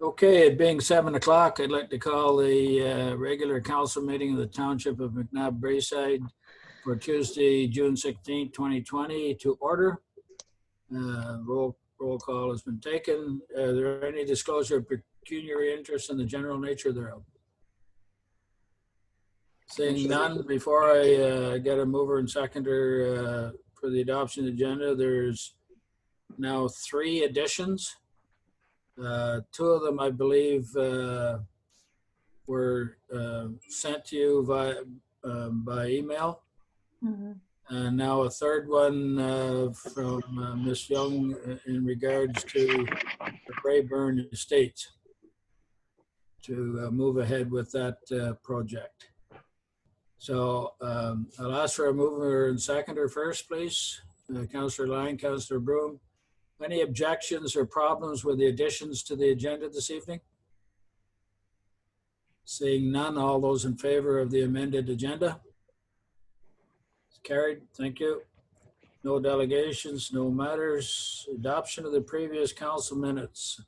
Okay, it being 7 o'clock, I'd like to call the regular council meeting of the Township of McNabb Braeside for Tuesday, June 16th, 2020 to order. Roll call has been taken. Are there any disclosure of pecuniary interest in the general nature thereof? Seeing none, before I get a mover and seconder for the adoption agenda, there's now 3 additions. 2 of them, I believe, were sent to you by email. Mm-hmm. And now a third one from Ms. Young in regards to the Brayburn Estates to move ahead with that project. So I'll ask for a mover and seconder first, please. Councillor Lang, Councillor Broom. Any objections or problems with the additions to the agenda this evening? Seeing none, all those in favor of the amended agenda? It's carried. Thank you. No delegations, no matters. Adoption of the previous council minutes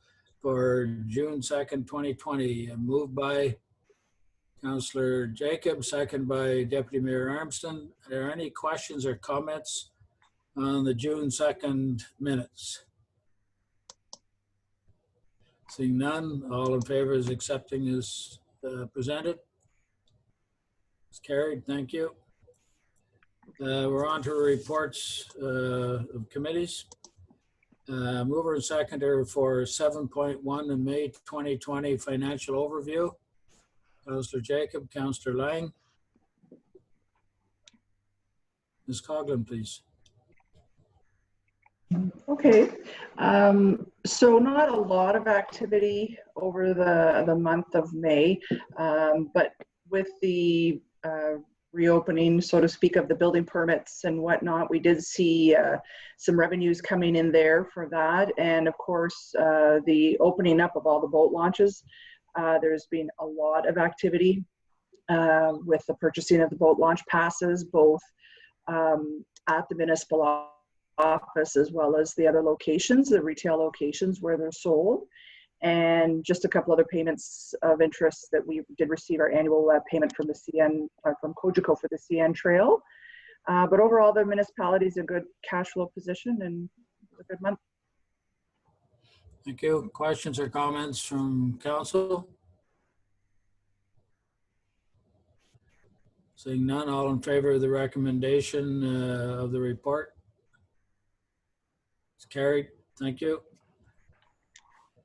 for June 2nd, 2020. Moved by Councillor Jacob, second by Deputy Mayor Armstrong. Are there any questions or comments on the June 2nd minutes? Seeing none, all in favor is accepting as presented. It's carried. Thank you. We're on to reports of committees. Mover and seconder for 7.1 in May 2020 financial overview. Councillor Jacob, Councillor Lang. Ms. Coughlin, please. Okay, so not a lot of activity over the month of May, but with the reopening, so to speak, of the building permits and whatnot, we did see some revenues coming in there for that. And of course, the opening up of all the boat launches, there's been a lot of activity with the purchasing of the boat launch passes, both at the municipal office as well as the other locations, the retail locations where they're sold. And just a couple other payments of interest that we did receive our annual payment from the CN, from Cogeco for the CN Trail. But overall, the municipality is in a good cash flow position and a good month. Thank you. Questions or comments from council? Seeing none, all in favor of the recommendation of the report? It's carried. Thank you.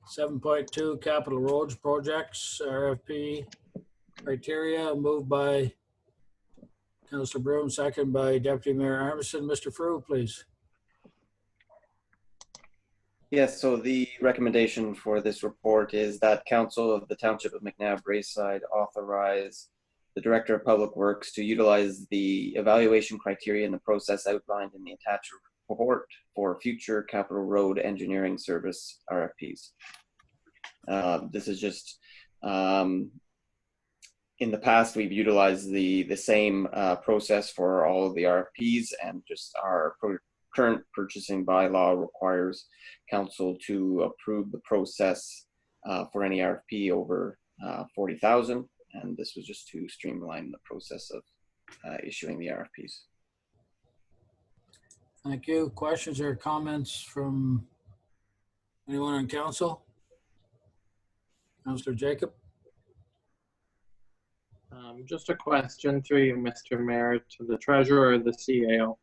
7.2 capital roads projects, RFP criteria, moved by Councillor Broom, second by Deputy Mayor Armstrong. Mr. Frew, please. Yes, so the recommendation for this report is that Council of the Township of McNabb Braeside authorize the Director of Public Works to utilize the evaluation criteria in the process outlined in the attached report for future capital road engineering service RFPs. This is just, in the past, we've utilized the same process for all of the RFPs, and just our current purchasing bylaw requires council to approve the process for any RFP over 40,000. And this was just to streamline the process of issuing the RFPs. Thank you. Questions or comments from anyone on council? Councillor Jacob. Just a question through you, Mr. Mayor, to the treasurer or the CAO.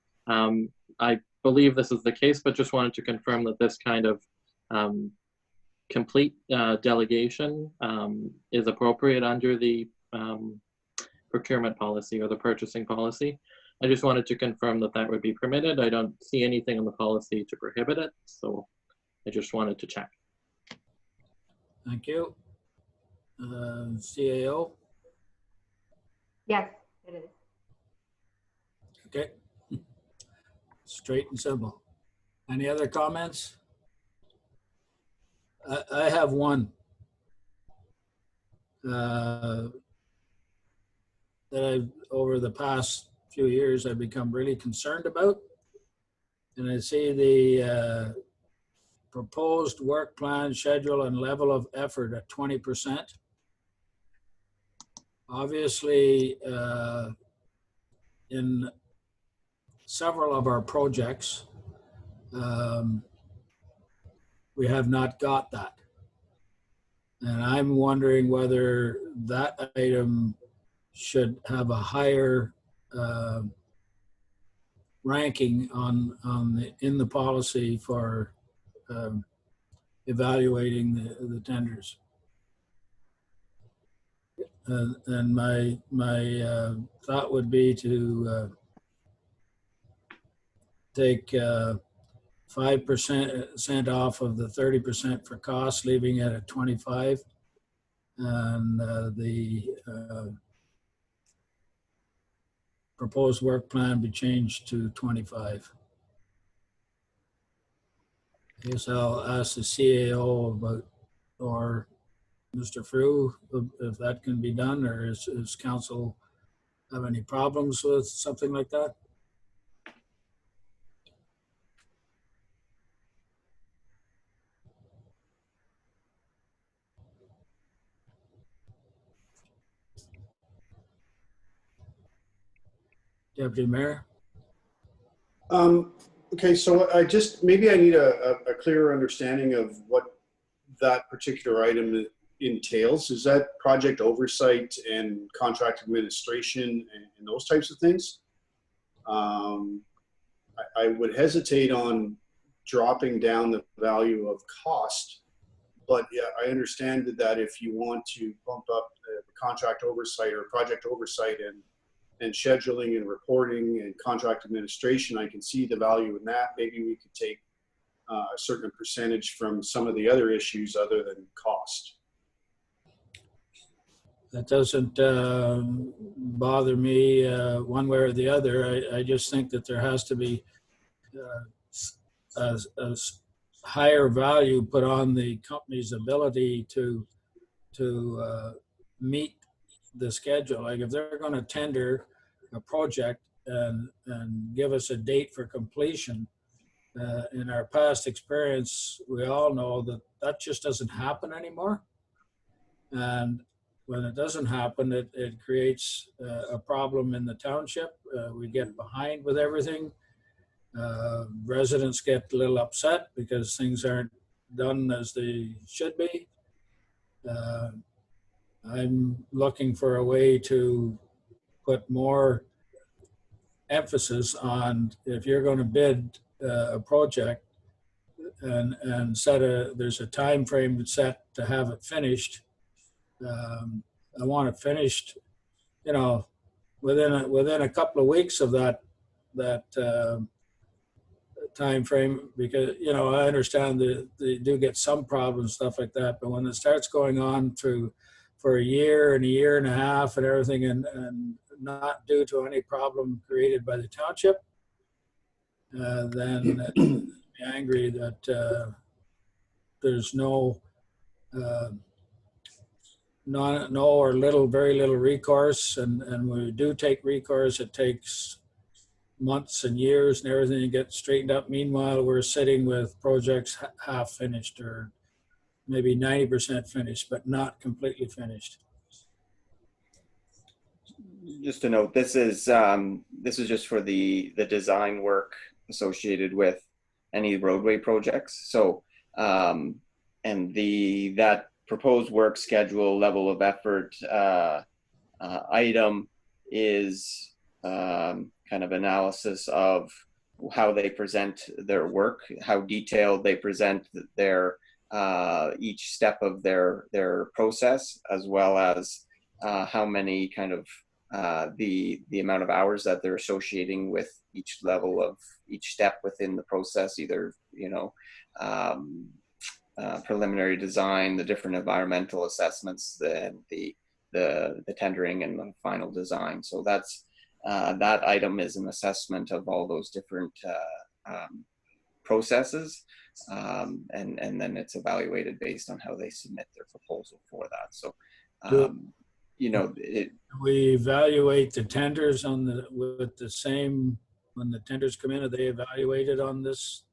I believe this is the case, but just wanted to confirm that this kind of complete delegation is appropriate under the procurement policy or the purchasing policy. I just wanted to confirm that that would be permitted. I don't see anything in the policy to prohibit it, so I just wanted to check. Thank you. CAO. Yes, it is. Okay. Straight and simple. Any other comments? I have one. That I've, over the past few years, I've become really concerned about. And I see proposed work plan, schedule, and level of effort at 20%. Obviously, in several of our projects, we have not got that. And I'm wondering whether that item should have a higher ranking in the policy for evaluating the tenders. And my thought would be to take 5% off of the 30% for costs, leaving it at 25, and the proposed work plan be changed to 25. I guess I'll ask the CAO about, or Mr. Frew, if that can be done, or is council have any problems with something like that? Deputy Mayor? Okay, so maybe I need a clearer understanding of what that particular item entails. Is that project oversight and contract administration and those types of things? I would hesitate on dropping down the value of cost, but yeah, I understand that if you want to bump up the contract oversight or project oversight and scheduling and reporting and contract administration, I can see the value in that. Maybe we could take a certain percentage from some of the other issues other than cost. That doesn't bother me one way or the other. I just think that there has to be a higher value put on the company's ability to meet the schedule. Like if they're going to tender a project and give us a date for completion, in our past experience, we all know that just doesn't happen anymore. And when it doesn't happen, it creates a problem in the township. We get behind with everything. Residents get a little upset because things aren't done as they should be. I'm looking for a way to put more emphasis on, if you're going to bid a project and there's a time frame set to have it finished. I want it finished, within a couple of weeks of that time frame, because I understand that they do get some problems, stuff like that, but when it starts going on for a year and a half and everything, and not due to any problem created by the township, then I'd be angry that there's no or very little recourse, and when we do take recourse, it takes months and years and everything to get straightened up. Meanwhile, we're sitting with projects half finished or maybe 90% finished, but not completely finished. Just to note, this is just for the design work associated with any roadway projects. So, and that proposed work schedule, level of effort item is kind of analysis of how they present their work, how detailed they present their each step of their process, as well as how many kind of the amount of hours that they're associating with each level of each step within the process, either preliminary design, the different environmental assessments, the tendering, and the final design. So that's that item is an assessment of all those different processes, and then it's evaluated based on how they submit their proposal for that. So we evaluate the tenders with the same, when the tenders come in, are they evaluated on this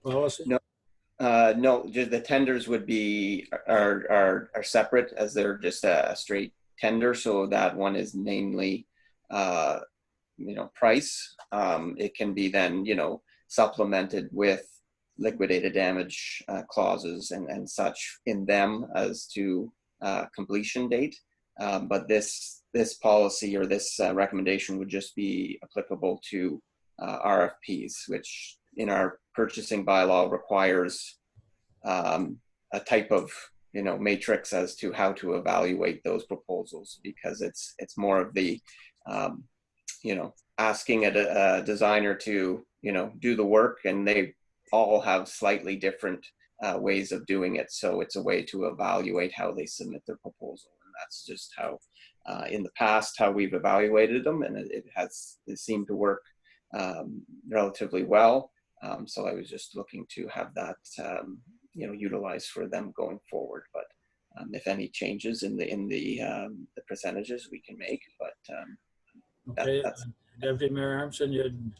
policy? No, just the tenders would be are separate, as they're just a straight tender. So that one is namely, price. It can be then, supplemented with liquidated damage clauses and such in them as to completion date. But this policy or this recommendation would just be applicable to RFPs, which in our purchasing bylaw requires a type of matrix as to how to evaluate those proposals, because it's more of the asking a designer to do the work, and they all have slightly different ways of doing it. So it's a way to evaluate how they submit their proposal, and that's just how in the past how we've evaluated them, and it seemed to work relatively well. So I was just looking to have that utilized for them going forward. But if any changes in the percentages we can make, but Okay, that's Deputy Mayor Armstrong, you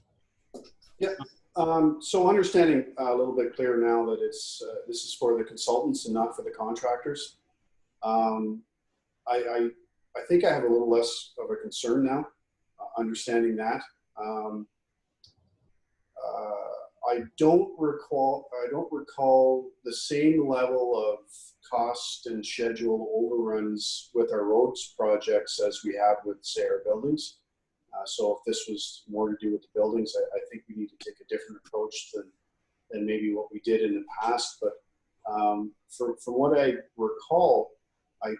So understanding a little bit clearer now that this is for the consultants and not for the contractors. I think I have a little less of a concern now, understanding that. I don't recall the same level of cost and schedule overruns with our roads projects as we have with, say, our buildings. So if this was more to do with the buildings, I think we need to take a different approach than maybe what we did in the past. But from what I recall, I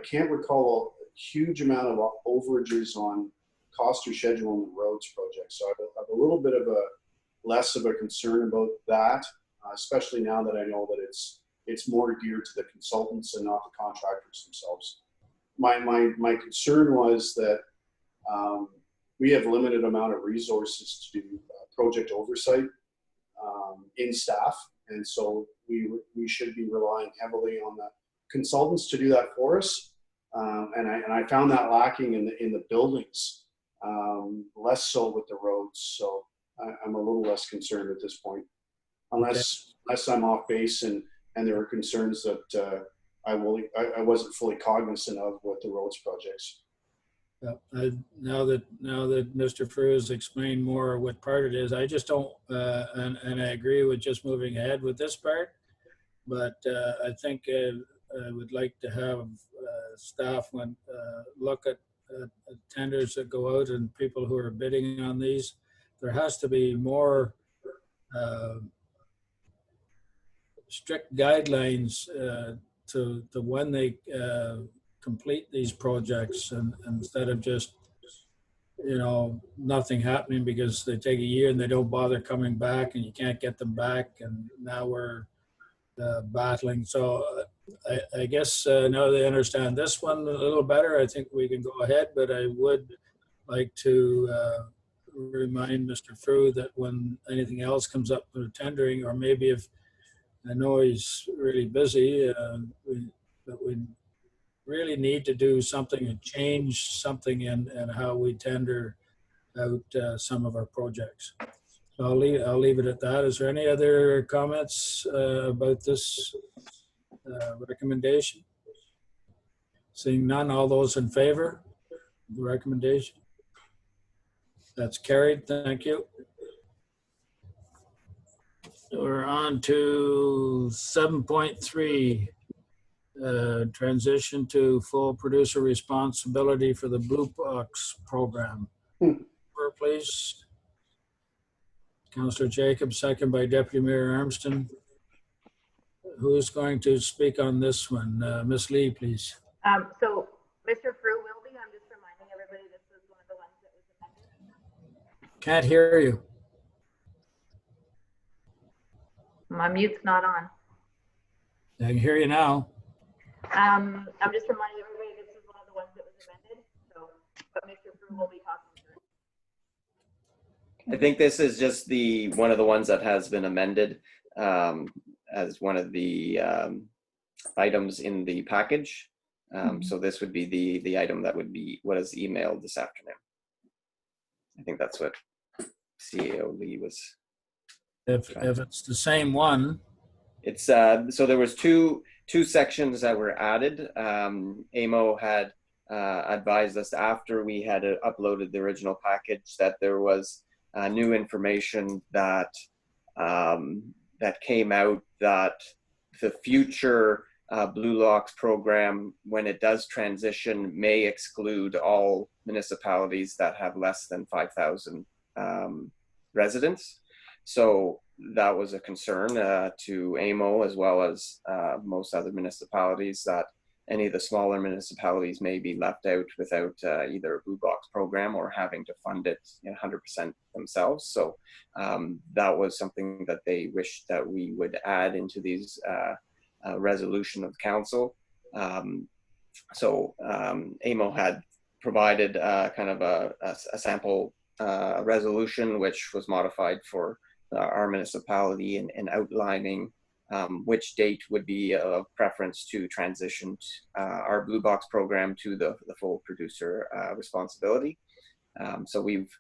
can't recall a huge amount of overages on cost or schedule on the roads project. So I have a little bit of less of a concern about that, especially now that I know that it's more geared to the consultants and not the contractors themselves. My concern was that we have limited amount of resources to do project oversight in staff, and so we should be relying heavily on the consultants to do that for us. And I found that lacking in the buildings, less so with the roads. So I'm a little less concerned at this point, unless I'm off base and there are concerns that I wasn't fully cognizant of with the roads projects. now that Mr. Frew has explained more what part it is, I just don't, and I agree with just moving ahead with this part, but I think I would like to have staff look at tenders that go out and people who are bidding on these. There has to be more strict guidelines to when they complete these projects, and instead of just nothing happening because they take a year and they don't bother coming back and you can't get them back, and now we're battling. So I guess now they understand this one a little better, I think we can go ahead. But I would like to remind Mr. Frew that when anything else comes up for tendering, or maybe if I know he's really busy, that we really need to do something and change something in how we tender out some of our projects. So I'll leave it at that. Is there any other comments about this recommendation? Seeing none, all those in favor of the recommendation? That's carried. Thank you. We're on to 7.3. Transition to full producer responsibility for the Blue Box program. Please. Councillor Jacobs, second by Deputy Mayor Armstrong. Who's going to speak on this one? Ms. Lee, please. So Mr. Frew will be. I'm just reminding everybody this was one of the ones that was amended. Can't hear you. My mute's not on. I can hear you now. I'm just reminding everybody this is one of the ones that was amended. So, but Mr. Frew will be talking to it. I think this is just one of the ones that has been amended as one of the items in the package. So this would be the item that would be what is emailed this afternoon. I think that's what CAO Lee was If it's the same one, It's so there was two sections that were added. AMO had advised us after we had uploaded the original package that there was new information that that came out that the future Blue Locks program, when it does transition, may exclude all municipalities that have less than 5,000 residents. So that was a concern to AMO as well as most other municipalities, that any of the smaller municipalities may be left out without either a Blue Box program or having to fund it 100% themselves. So that was something that they wished that we would add into these resolution of council. AMO had provided kind of a sample resolution which was modified for our municipality and outlining which date would be of preference to transition our Blue Box program to the full producer responsibility. So we've,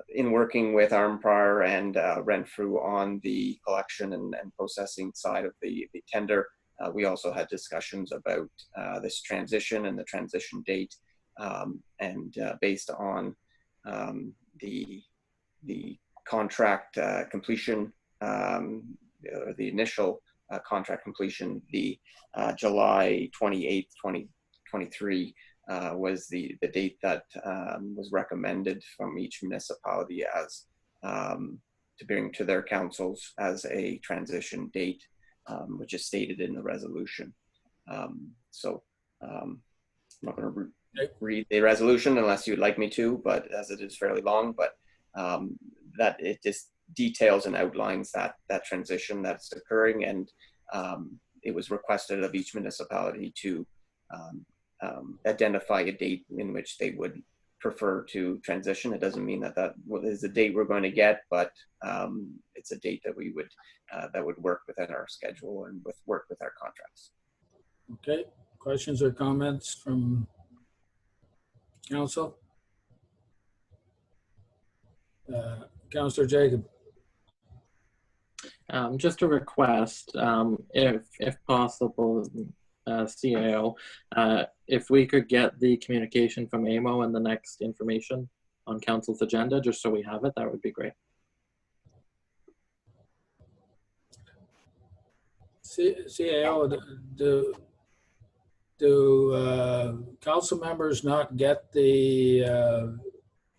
in working with Armprior and Renfrew on the collection and processing side of the tender, we also had discussions about this transition and the transition date, and based on the contract completion, or the initial contract completion, the July 28th, 2023 was the date that was recommended from each municipality as to bring to their councils as a transition date, which is stated in the resolution. I'm not going to read the resolution unless you'd like me to, but as it is fairly long, but that it just details and outlines that transition that's occurring, and it was requested of each municipality to identify a date in which they would prefer to transition. It doesn't mean that is the date we're going to get, but it's a date that we would that would work within our schedule and work with our contracts. okay. Questions or comments from council? Councillor Jacob. Just a request, if possible, CAO, if we could get the communication from AMO and the next information on council's agenda, just so we have it, that would be great. CAO, do council members not get the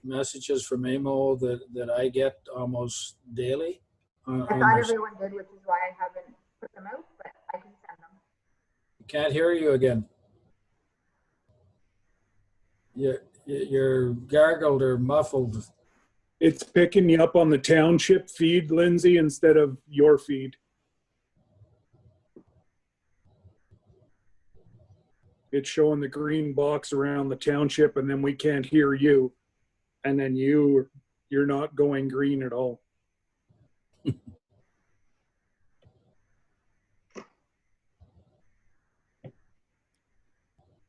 messages from AMO that I get almost daily? I thought everyone did, which is why I haven't put them out, but I can send them. Can't hear you again. You're gargled or muffled. It's picking you up on the township feed, Lindsay, instead of your feed. It's showing the green box around the township, and then we can't hear you. And then you're not going green at all.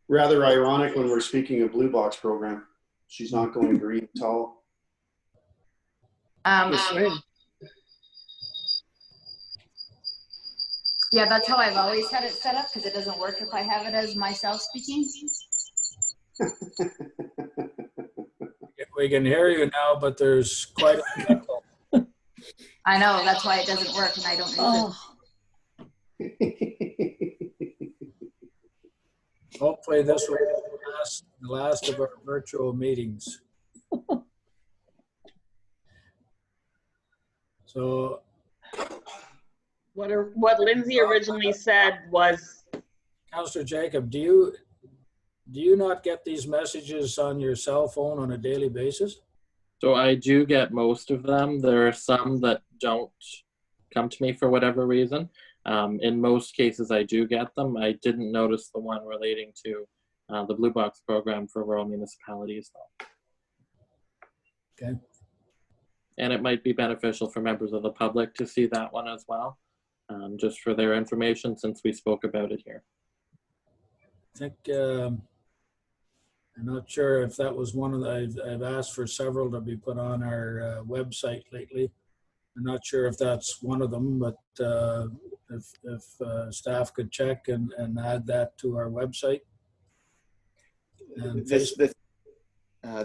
Rather ironic when we're speaking of Blue Box program. She's not going green at all. Yeah, that's how I've always had it set up, because it doesn't work if I have it as myself speaking. We can hear you now, but there's quite a echo. I know, that's why it doesn't work and I don't use it. Hopefully this will be the last of our virtual meetings. So what Lindsay originally said was, Councillor Jacob, do you not get these messages on your cell phone on a daily basis? So I do get most of them. There are some that don't come to me for whatever reason. In most cases, I do get them. I didn't notice the one relating to the Blue Box program for rural municipalities, though. Okay. And it might be beneficial for members of the public to see that one as well, just for their information, since we spoke about it here. I think, I'm not sure if that was one of the, I've asked for several to be put on our website lately. I'm not sure if that's one of them, but if staff could check and add that to our website. And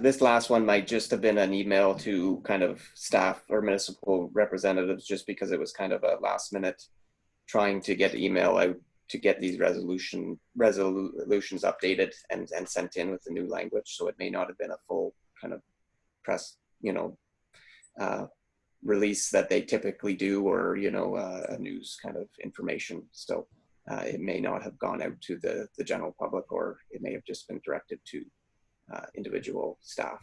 This last one might just have been an email to kind of staff or municipal representatives, just because it was kind of a last minute trying to get email out to get these resolutions updated and sent in with the new language. So it may not have been a full kind of press, release that they typically do, or, a news kind of information. So it may not have gone out to the general public, or it may have just been directed to individual staff.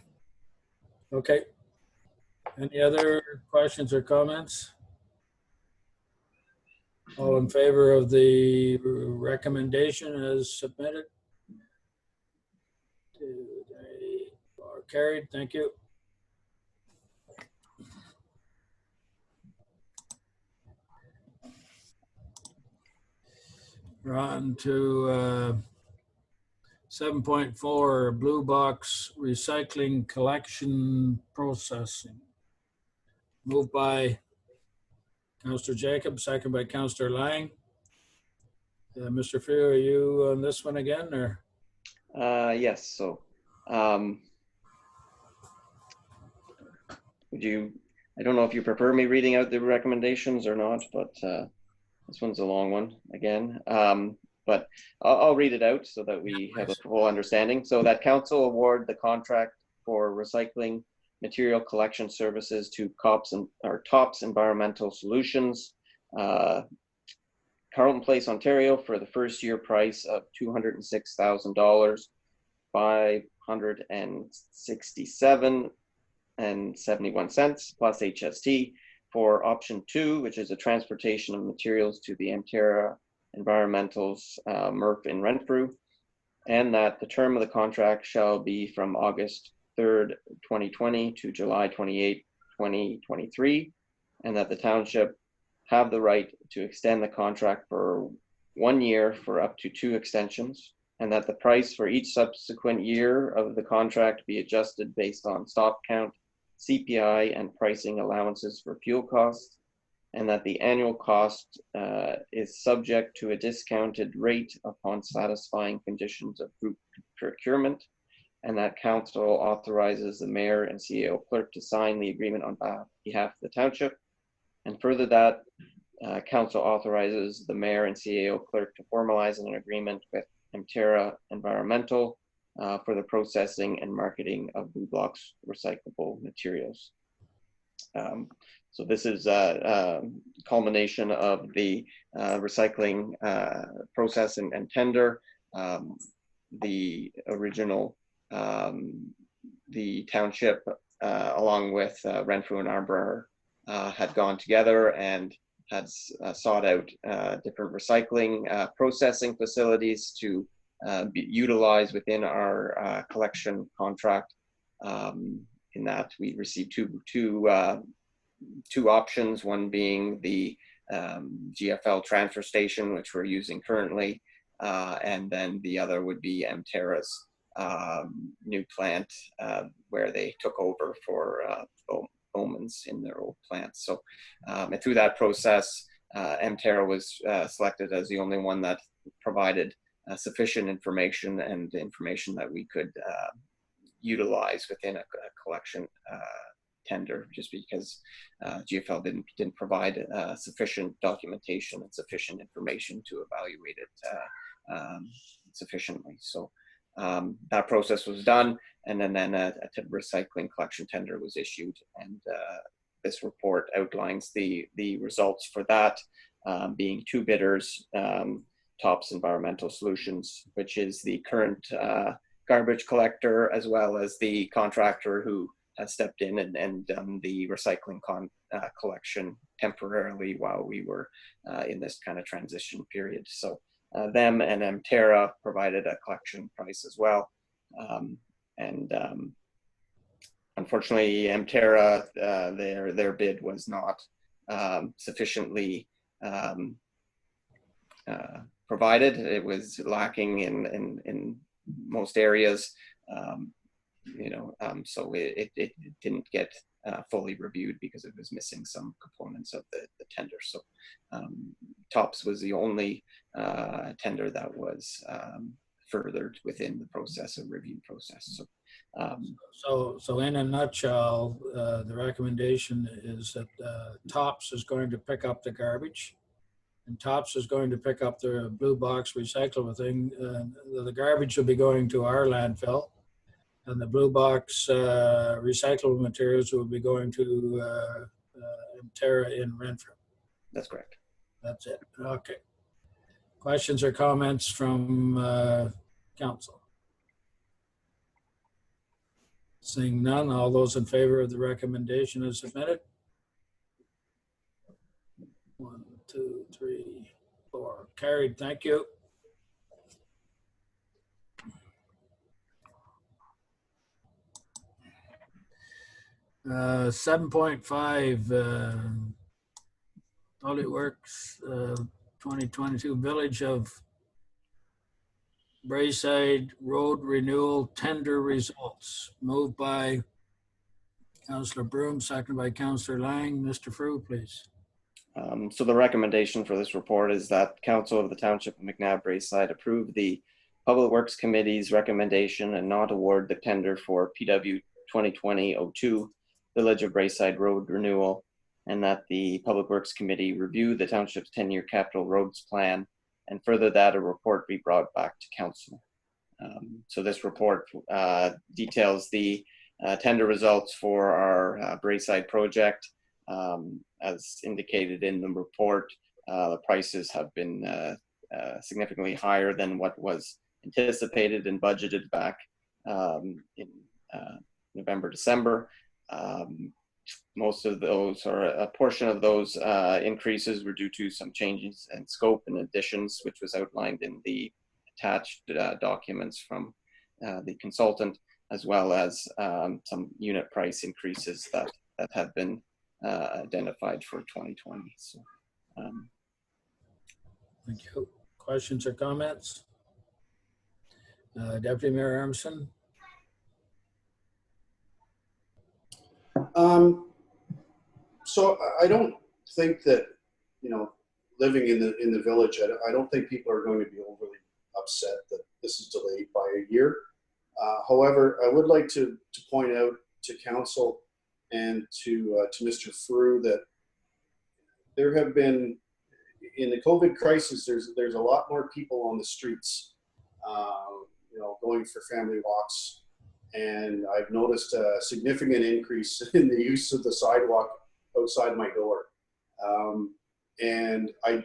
Okay. Any other questions or comments? All in favor of the recommendation as submitted? 2, 3, 4, carried. Thank you. We're on to 7.4, Blue Box Recycling Collection Processing. Moved by Councillor Jacob, second by Councillor Lang. Mr. Frew, are you on this one again, or? Yes. So, I don't know if you prefer me reading out the recommendations or not, but this one's a long one again. But I'll read it out so that we have a full understanding. So that council award the contract for recycling material collection services to Tops Environmental Solutions, Carleton Place, Ontario, for the first year price of $206,000, $567.71 plus HST, for option 2, which is a transportation of materials to the Emterra Environmental's MRF in Renfrew, and that the term of the contract shall be from August 3rd, 2020 to July 28th, 2023, and that the township have the right to extend the contract for 1 year for up to 2 extensions, and that the price for each subsequent year of the contract be adjusted based on stop count, CPI, and pricing allowances for fuel costs, and that the annual cost is subject to a discounted rate upon satisfying conditions of group procurement, and that council authorizes the mayor and CAO clerk to sign the agreement on behalf of the township, and further that council authorizes the mayor and CAO clerk to formalize an agreement with Emterra Environmental for the processing and marketing of Blue Box recyclable materials. So this is a culmination of the recycling process and tender. The original, the township, along with Renfrew and Arbor, had gone together and had sought out different recycling processing facilities to be utilized within our collection contract. In that we received two options, one being the GFL transfer station, which we're using currently, and then the other would be Emterra's new plant, where they took over for Bowman's in their old plant. So and through that process, Emterra was selected as the only one that provided sufficient information and information that we could utilize within a collection tender, just because GFL didn't provide sufficient documentation and sufficient information to evaluate it sufficiently. So that process was done, and then a recycling collection tender was issued, and this report outlines the results for that, being 2 bidders, Tops Environmental Solutions, which is the current garbage collector, as well as the contractor who has stepped in and done the recycling collection temporarily while we were in this kind of transition period. So them and Emterra provided a collection price as well. Unfortunately, Emterra, their bid was not sufficiently provided. It was lacking in most areas, so it didn't get fully reviewed because it was missing some components of the tender. So TOPS was the only tender that was furthered within the process of review process. So in a nutshell, the recommendation is that TOPS is going to pick up the garbage, and TOPS is going to pick up the blue box recyclable thing. The garbage will be going to our landfill, and the blue box recyclable materials will be going to Terra in Renfrew. That's correct. That's it. Okay. Questions or comments from council? Seeing none, all those in favor of the recommendation as submitted? 1, 2, 3, 4. Carried. Thank you. Uh, 7.5 Public Works 2022 Village of Braeside Road Renewal Tender Results. Moved by Councillor Broom, seconded by Councillor Lang. Mr. Frew, please. So the recommendation for this report is that Council of the Township of McNabb Braeside approve the Public Works Committee's recommendation and not award the tender for PW 2020-02 Village of Braeside Road Renewal, and that the Public Works Committee review the Township's 10-year capital roads plan, and further that a report be brought back to Council. So this report details the tender results for our Braeside project. As indicated in the report, the prices have been significantly higher than what was anticipated and budgeted back in November, December. Most of those, or a portion of those increases, were due to some changes in scope and additions, which was outlined in the attached documents from the consultant, as well as some unit price increases that have been identified for 2020. So, Thank you. Questions or comments? Deputy Mayor Armstrong. So I don't think that, living in the village, I don't think people are going to be overly upset that this is delayed by a year. However, I would like to point out to council and to Mr. Frew that there have been, in the COVID crisis, there's a lot more people on the streets, going for family walks. And I've noticed a significant increase in the use of the sidewalk outside my door. And I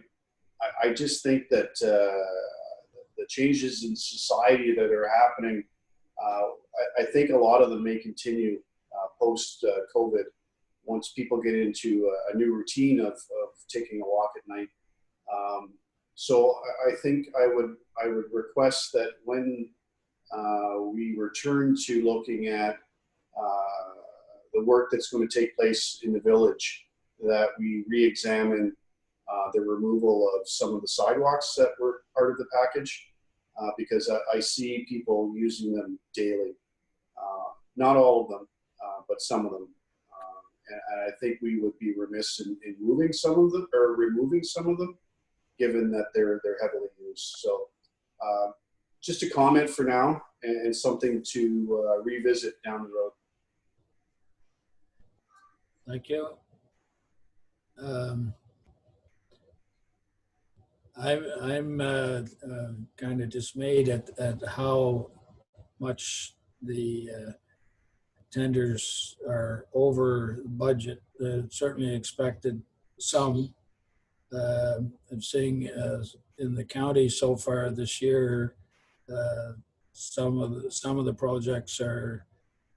just think that the changes in society that are happening, I think a lot of them may continue post-COVID once people get into a new routine of taking a walk at night. So I think I would request that when we return to looking at the work that's going to take place in the village, that we re-examine the removal of some of the sidewalks that were part of the package, because I see people using them daily. Not all of them, but some of them. And I think we would be remiss in moving some of them, or removing some of them, given that they're heavily used. So just a comment for now, and something to revisit down the road. Thank you. I'm kind of dismayed at how much the tenders are over budget. Certainly expected some. I'm seeing in the county so far this year, some of the projects are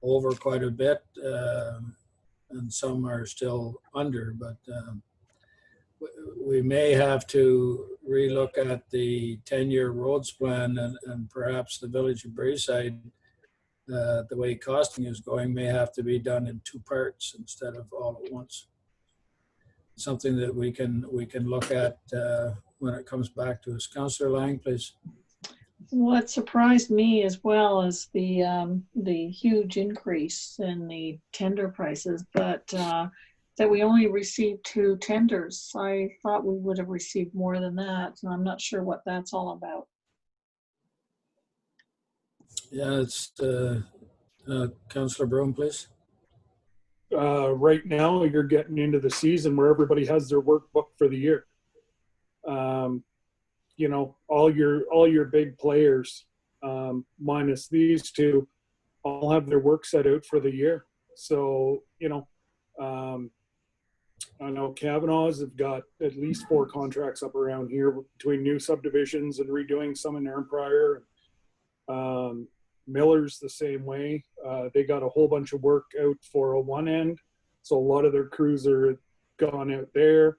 over quite a bit, and some are still under, but we may have to relook at the 10-year roads plan, and perhaps the Village of Braeside, the way costing is going, may have to be done in 2 parts instead of all at once. Something that we can look at when it comes back to us. Councillor Lang, please. What surprised me as well is the huge increase in the tender prices, but that we only received 2 tenders. I thought we would have received more than that, and I'm not sure what that's all about. Yeah, it's Councillor Broom, please. Right now, you're getting into the season where everybody has their work booked for the year. You know, all your big players, minus these 2, all have their work set out for the year. So, you know, I know Kavanaugh's have got at least 4 contracts up around here between new subdivisions and redoing some in Aaron Pryor. Miller's the same way. They got a whole bunch of work out for a one end, so a lot of their crews are gone out there.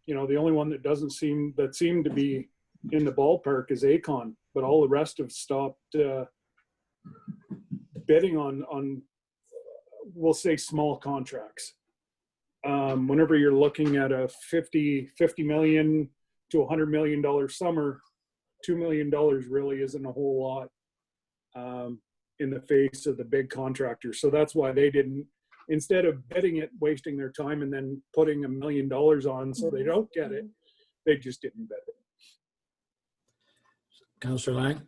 You know, the only one that seemed to be in the ballpark is Acon, but all the rest have stopped bidding on we'll say small contracts. Whenever you're looking at a $50 million to $100 million summer, $2 million really isn't a whole lot in the face of the big contractors. So that's why they didn't, instead of bidding it, wasting their time and then putting $1 million on so they don't get it, they just didn't bid it. Councillor Lang?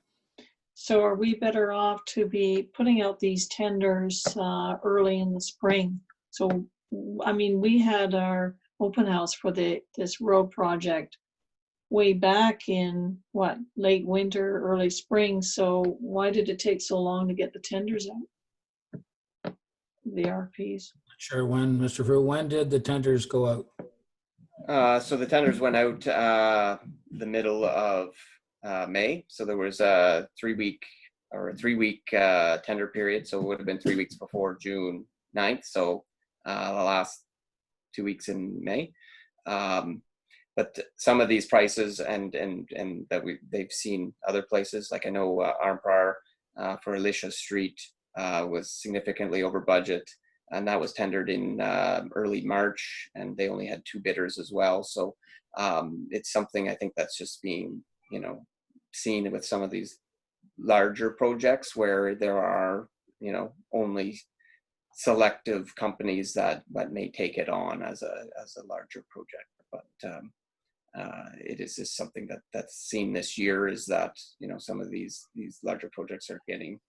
So are we better off to be putting out these tenders early in the spring? So, I mean, we had our open house for this road project way back in late winter, early spring. So why did it take so long to get the tenders out? The RFPs. Sure. When, Mr. Frew, when did the tenders go out? So the tenders went out the middle of May. So there was a 3-week tender period. So it would have been 3 weeks before June 9th. So the last 2 weeks in May. But some of these prices and that they've seen other places, like I know Aaron Pryor for Alicia Street was significantly over budget, and that was tendered in early March, and they only had 2 bidders as well. So it's something I think that's just being, you know, seen with some of these larger projects where there are, you know, only selective companies that may take it on as a larger project. But it is just something that's seen this year, is that, you know, some of these larger projects are getting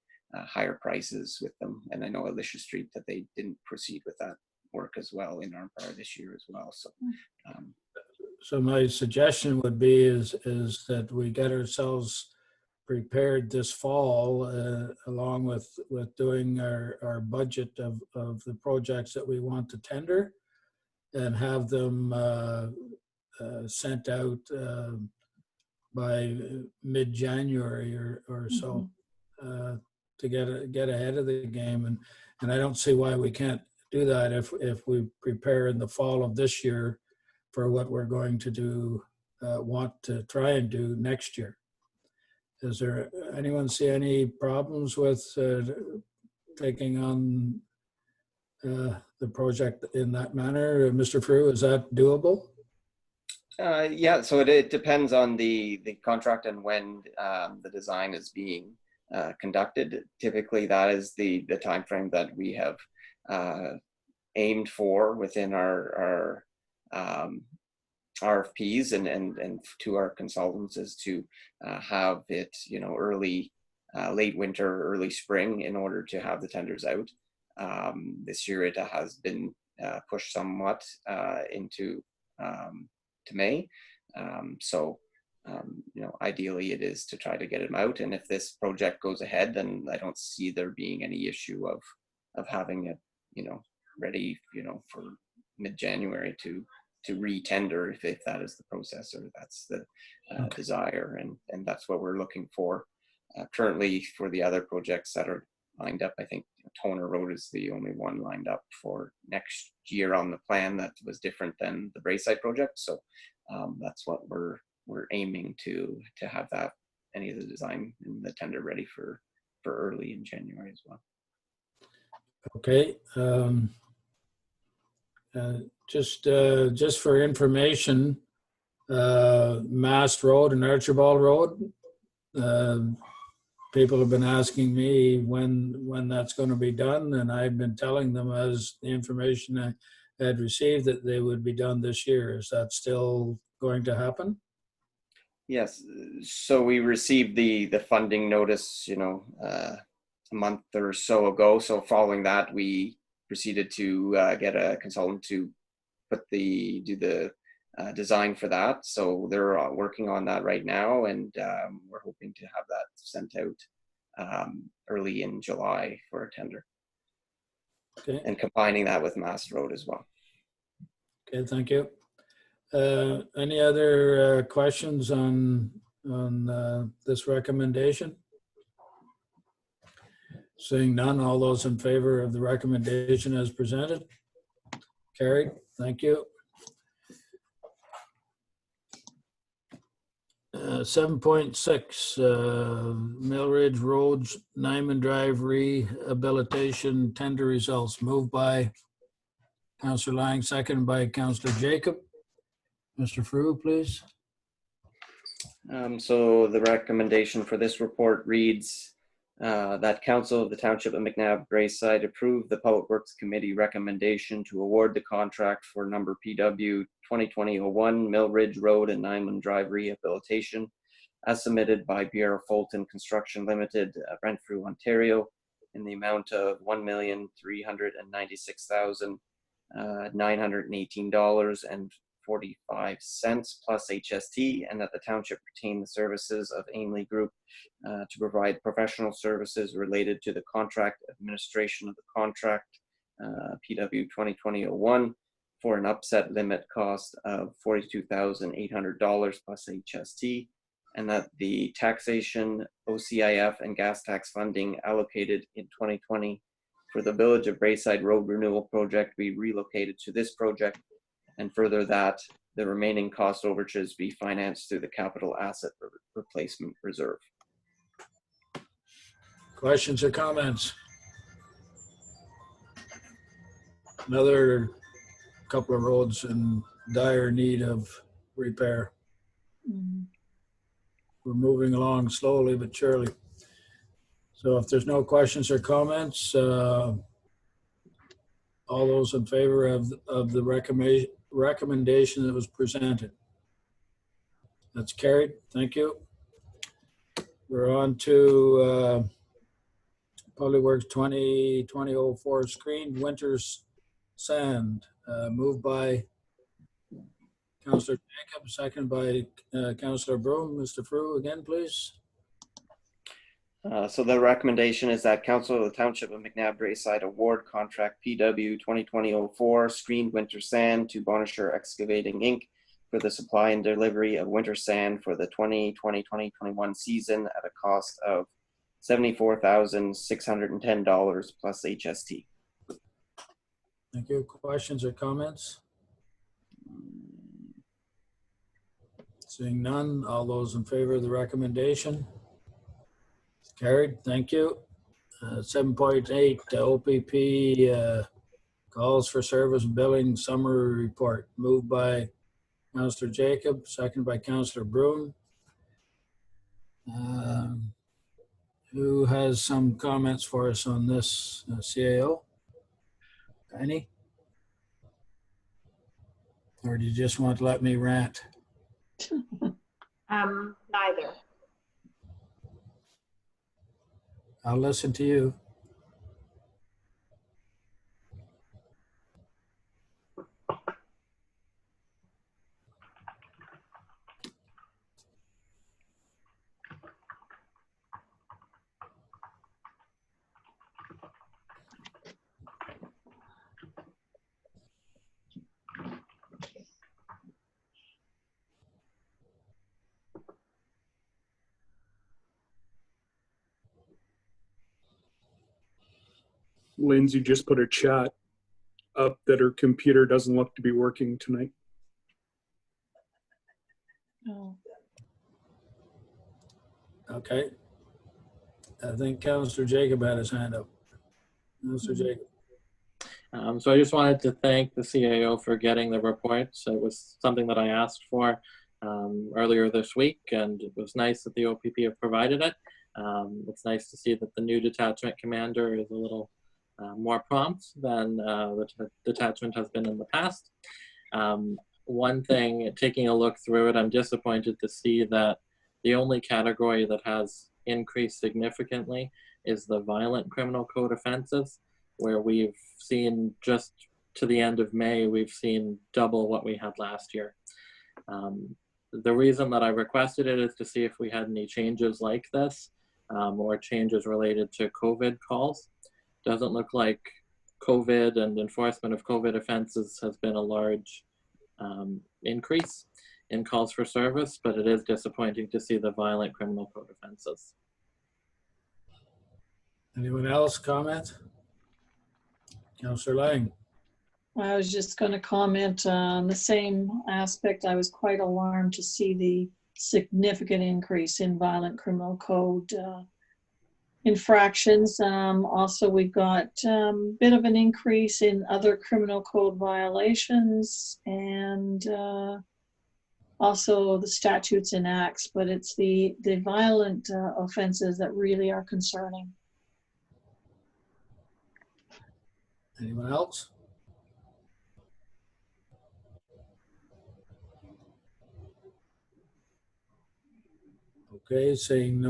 higher prices with them. And I know Alicia Street that they didn't proceed with that work as well in Aaron Pryor this year as well. So So my suggestion would be is that we get ourselves prepared this fall, along with doing our budget of the projects that we want to tender, and have them sent out by mid-January or so, to get ahead of the game. And I don't see why we can't do that if we prepare in the fall of this year for what we're going to do, want to try and do next year. Does there anyone see any problems with taking on the project in that manner? Mr. Frew, is that doable? Yeah, so it depends on the contract and when the design is being conducted. Typically, that is the time frame that we have aimed for within our RFPs and to our consultants, is to have it, you know, late winter, early spring, in order to have the tenders out. This year it has been pushed somewhat into to May. You know, ideally it is to try to get them out. And if this project goes ahead, then I don't see there being any issue of having it, you know, ready, you know, for mid-January to re-tender if that is the process, or that's the desire, and that's what we're looking for. Currently, for the other projects that are lined up, I think Toner Road is the only one lined up for next year on the plan that was different than the Braeside project. So that's what we're aiming to have that, any of the design and the tender ready for early in January as well. Okay. Just for information, Mast Road and Archibald Road, people have been asking me when that's going to be done, and I've been telling them as the information I had received that they would be done this year. Is that still going to happen? Yes, so we received the funding notice, a month or so ago. So following that, we proceeded to get a consultant to do the design for that. So they're working on that right now, and we're hoping to have that sent out early in July for a tender. Okay. And combining that with Mass Road as well. Okay, thank you. Any other questions on this recommendation? Seeing none, all those in favor of the recommendation as presented? Carried, thank you. 7.6, Mill Ridge Roads, Nyman Drive rehabilitation tender results. Moved by Councillor Lang, seconded by Councillor Jacob. Mr. Frew, please. So the recommendation for this report reads that Council of the Township of McNabb Braeside approve the Public Works Committee recommendation to award the contract for number PW 2020-01 Mill Ridge Road and Nyman Drive rehabilitation as submitted by BR Fulton Construction Limited, Renfrew, Ontario, in the amount of $1,396,918.45 plus HST, and that the township retain the services of Ainley Group to provide professional services related to the contract administration of the contract PW 2020-01 for an upset limit cost of $42,800 plus HST, and that the taxation, OCIF, and gas tax funding allocated in 2020 for the Village of Braeside Road Renewal Project be relocated to this project, and further that the remaining cost overages be financed through the Capital Asset Replacement Reserve. Questions or comments? Another couple of roads in dire need of repair. We're moving along slowly but surely. So if there's no questions or comments, all those in favor of the recommendation that was presented? That's carried. Thank you. We're on to Public Works 2020-04 screened winter's sand. Moved by Councillor Jacob, second by Councillor Broom. Mr. Frew, again, please. So the recommendation is that Council of the Township of McNabb Braeside award contract PW 2020-04 screened winter sand to Bonisher Excavating Inc. for the supply and delivery of winter sand for the 2020-2021 season at a cost of $74,610 plus HST. Thank you. Questions or comments? Seeing none, all those in favor of the recommendation? Carried. Thank you. 7.8, OPP calls for service billing summary report. Moved by Councillor Jacob, second by Councillor Broom. Who has some comments for us on this, CAO? Any? Or do you just want to let me rant? Neither. I'll listen to you. Lindsay just put a chat up that her computer doesn't look to be working tonight. Oh. Okay. I think Councillor Jacob had his hand up. Councillor Jacob. So I just wanted to thank the CAO for getting the report. So it was something that I asked for. earlier this week, and it was nice that the OPP have provided it. It's nice to see that the new detachment commander is a little more prompt than the detachment has been in the past. One thing, taking a look through it, I'm disappointed to see that the only category that has increased significantly is the violent criminal code offenses, where we've seen just to the end of May, we've seen double what we had last year. The reason that I requested it is to see if we had any changes like this or changes related to COVID calls. Doesn't look like COVID and enforcement of COVID offenses has been a large increase in calls for service, but it is disappointing to see the violent criminal code offenses. Anyone else comment? Councillor Lang. I was just going to comment on the same aspect. I was quite alarmed to see the significant increase in violent criminal code infractions. Also, we've got a bit of an increase in other criminal code violations and also the statutes and acts, but it's the violent offenses that really are concerning. Anyone else? Okay, saying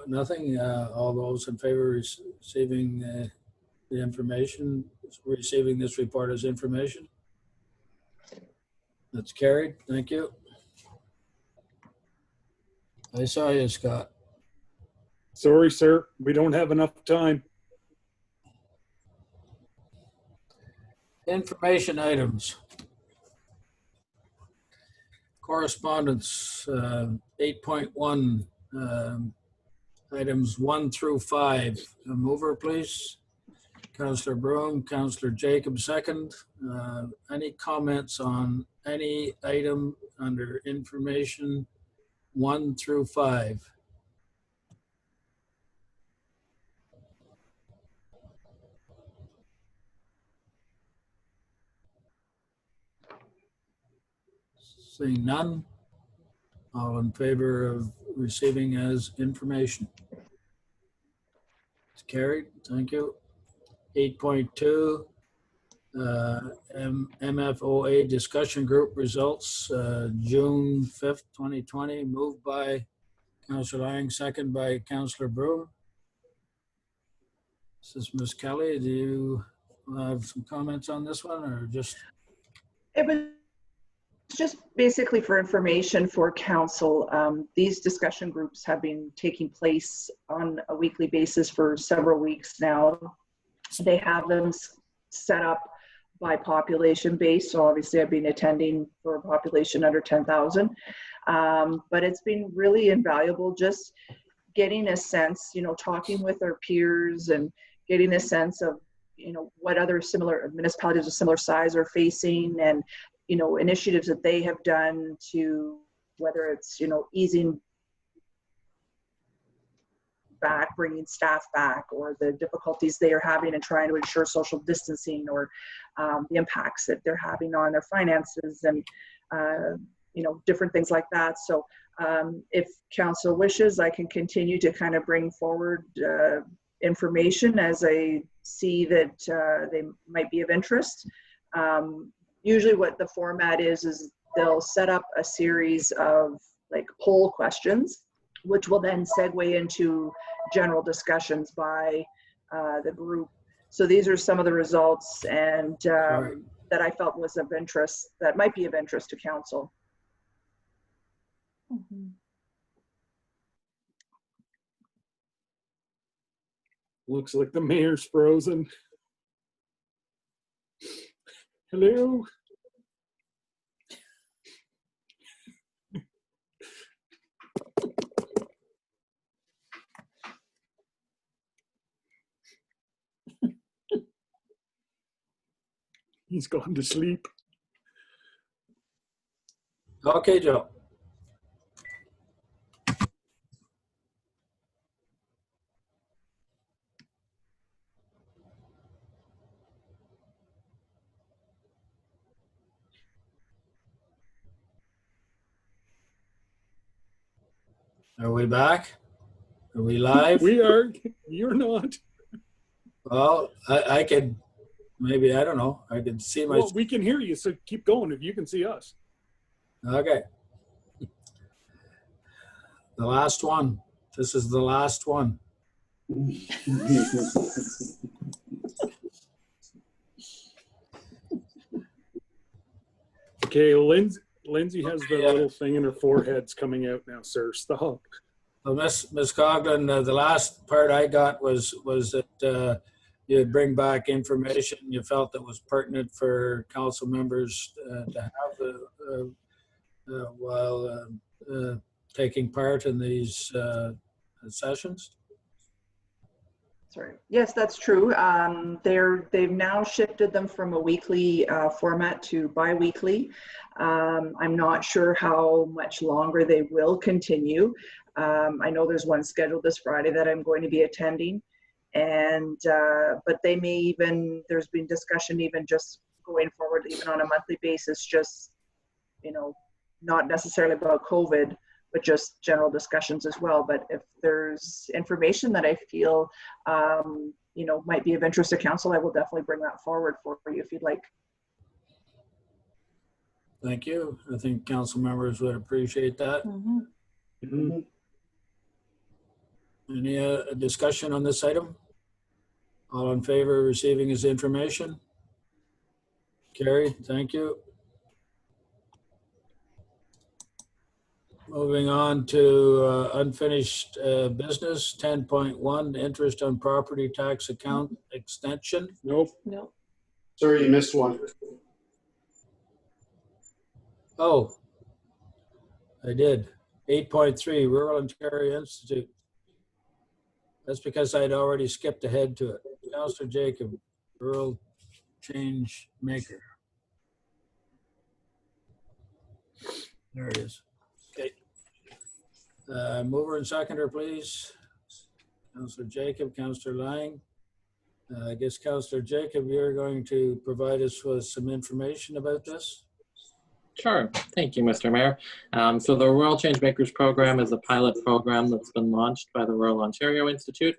nothing. All those in favor of receiving the information, receiving this report as information? That's carried. Thank you. I saw you, Scott. Sorry, sir. We don't have enough time. Information items. Correspondence 8.1, items 1 through 5. A mover, please. Councillor Broom, Councillor Jacob, second. Any comments on any item under information 1 through 5? Seeing none, all in favor of receiving as information? It's carried. Thank you. 8.2, MFOA discussion group results, June 5th, 2020, moved by Councillor Lang, second by Councillor Brewer. This is Ms. Kelly. Do you have some comments on this one, or just? It was just basically for information for council. These discussion groups have been taking place on a weekly basis for several weeks now. They have them set up by population base. So obviously I've been attending for a population under 10,000. But it's been really invaluable just getting a sense, talking with our peers and getting a sense of, what other similar municipalities of similar size are facing, and, initiatives that they have done to, whether it's, easing back, bringing staff back, or the difficulties they are having in trying to ensure social distancing, or the impacts that they're having on their finances, and different things like that. So if council wishes, I can continue to kind of bring forward information as I see that they might be of interest. Usually what the format is they'll set up a series of like poll questions, which will then segue into general discussions by the group. So these are some of the results and that I felt was of interest, that might be of interest to council. Mm-hmm. Looks like the mayor's frozen. Hello? He's gone to sleep. Okay, Joe. Are we back? Are we live? We are, you're not. Well, I could, maybe, I don't know. I could see my, Well, we can hear you, so keep going if you can see us. okay. The last one. This is the last one. Okay, Lindsay has the little thing in her forehead's coming out now, sir. Stop. Well, Ms. Coughlin, the last part I got was that you'd bring back information you felt that was pertinent for council members to have while taking part in these sessions. Sorry. Yes, that's true. They've now shifted them from a weekly format to bi-weekly. I'm not sure how much longer they will continue. I know there's one scheduled this Friday that I'm going to be attending, and but they may even, there's been discussion even just going forward, even on a monthly basis, just, you know, not necessarily about COVID, but just general discussions as well. But if there's information that I feel, you know, might be of interest to council, I will definitely bring that forward for you if you'd like. Thank you. I think council members would appreciate that. Any discussion on this item? All in favor of receiving his information? Carried. Thank you. Moving on to unfinished business, 10.1, interest on property tax account extension. Nope. No. Sorry, you missed one. Oh, I did. 8.3, Rural Ontario Institute. That's because I'd already skipped ahead to it. Councillor Jacob, Rural Change Maker. There it is. Okay. Mover and seconder, please. Councillor Jacob, Councillor Lang. I guess Councillor Jacob, you're going to provide us with some information about this. Sure. Thank you, Mr. Mayor. So the Rural Changemakers program is a pilot program that's been launched by the Rural Ontario Institute.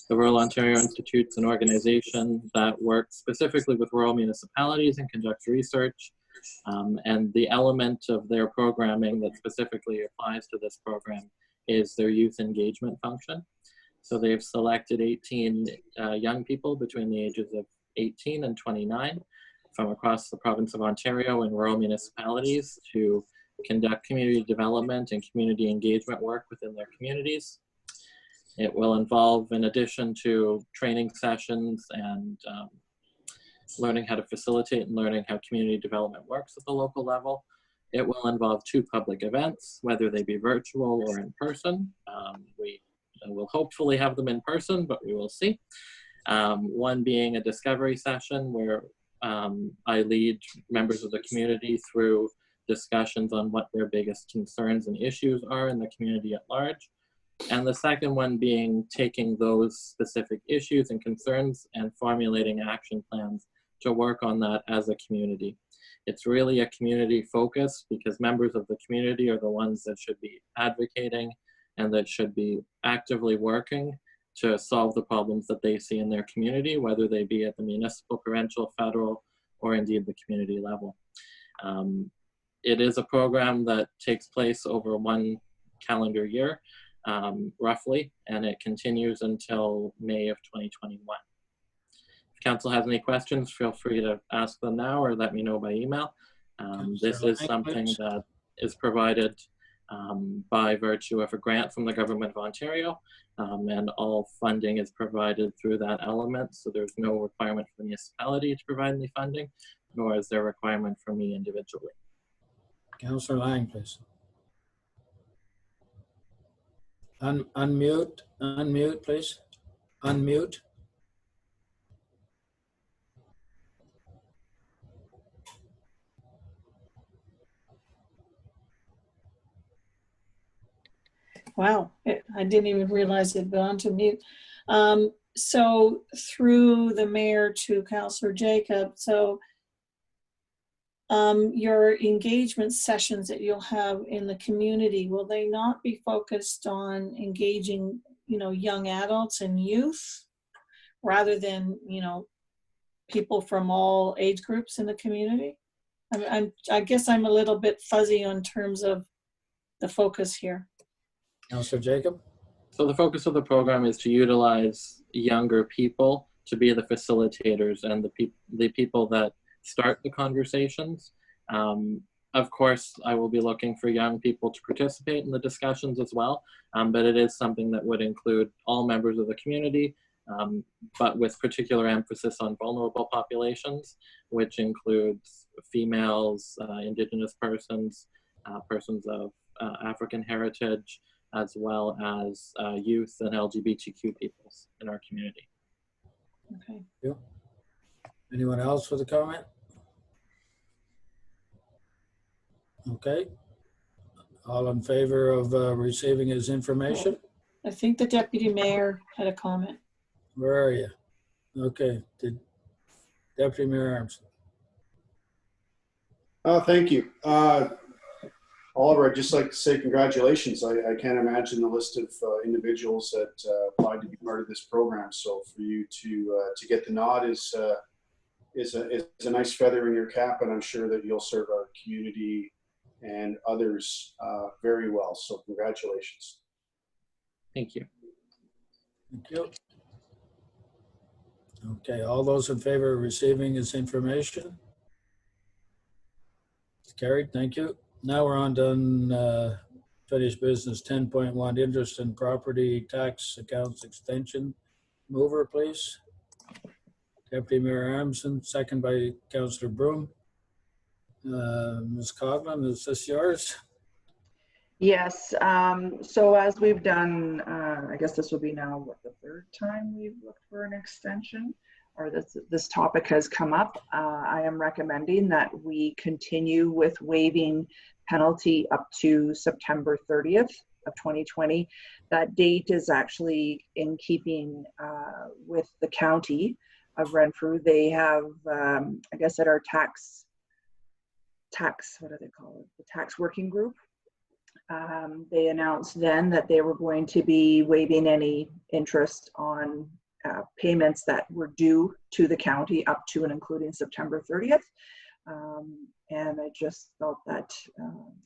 The Rural Ontario Institute is an organization that works specifically with rural municipalities and conducts research. And the element of their programming that specifically applies to this program is their youth engagement function. So they've selected 18 young people between the ages of 18 and 29 from across the province of Ontario in rural municipalities to conduct community development and community engagement work within their communities. It will involve, in addition to training sessions and learning how to facilitate and learning how community development works at the local level, it will involve 2 public events, whether they be virtual or in person. We will hopefully have them in person, but we will see. One being a discovery session where I lead members of the community through discussions on what their biggest concerns and issues are in the community at large. And the second one being taking those specific issues and concerns and formulating action plans to work on that as a community. It's really a community focus because members of the community are the ones that should be advocating and that should be actively working to solve the problems that they see in their community, whether they be at the municipal, provincial, federal, or indeed the community level. It is a program that takes place over 1 calendar year, roughly, and it continues until May of 2021. If council has any questions, feel free to ask them now or let me know by email. This is something that is provided by virtue of a grant from the Government of Ontario, and all funding is provided through that element, so there's no requirement for the municipality to provide any funding, nor is there a requirement for me individually. Councillor Lang, please. Unmute, please. Unmute. Wow, I didn't even realize it had gone to mute. So through the mayor to Councillor Jacob, so your engagement sessions that you'll have in the community, will they not be focused on engaging, young adults and youth rather than, people from all age groups in the community? I guess I'm a little bit fuzzy on terms of the focus here. Councillor Jacob? So the focus of the program is to utilize younger people to be the facilitators and the people that start the conversations. Of course, I will be looking for young people to participate in the discussions as well, but it is something that would include all members of the community, but with particular emphasis on vulnerable populations, which includes females, Indigenous persons, persons of African heritage, as well as youth and LGBTQ peoples in our community. Okay. Yeah. Anyone else with a comment? Okay. All in favor of receiving his information? I think the deputy mayor had a comment. Where are you? Okay. Did Deputy Mayor Armstrong? Thank you. Oliver, I'd just like to say congratulations. I can't imagine the list of individuals that applied to be part of this program. So for you to get the nod is a nice feather in your cap, and I'm sure that you'll serve our community and others very well. So congratulations. Thank you. Thank you. Okay, all those in favor of receiving this information? It's carried, thank you. Now we're on to unfinished business 10.1, interest in property tax accounts extension. Mover, please. Deputy Mayor Armstrong, second by Councillor Broom. Ms. Coughlin, is this yours? Yes, so as we've done, I guess this will be now the third time we've looked for an extension, or this topic has come up. I am recommending that we continue with waiving penalty up to September 30th of 2020. That date is actually in keeping with the county of Renfrew. They have, I guess at our tax, what do they call it? The tax working group. They announced then that they were going to be waiving any interest on payments that were due to the county up to and including September 30th. And I just felt that,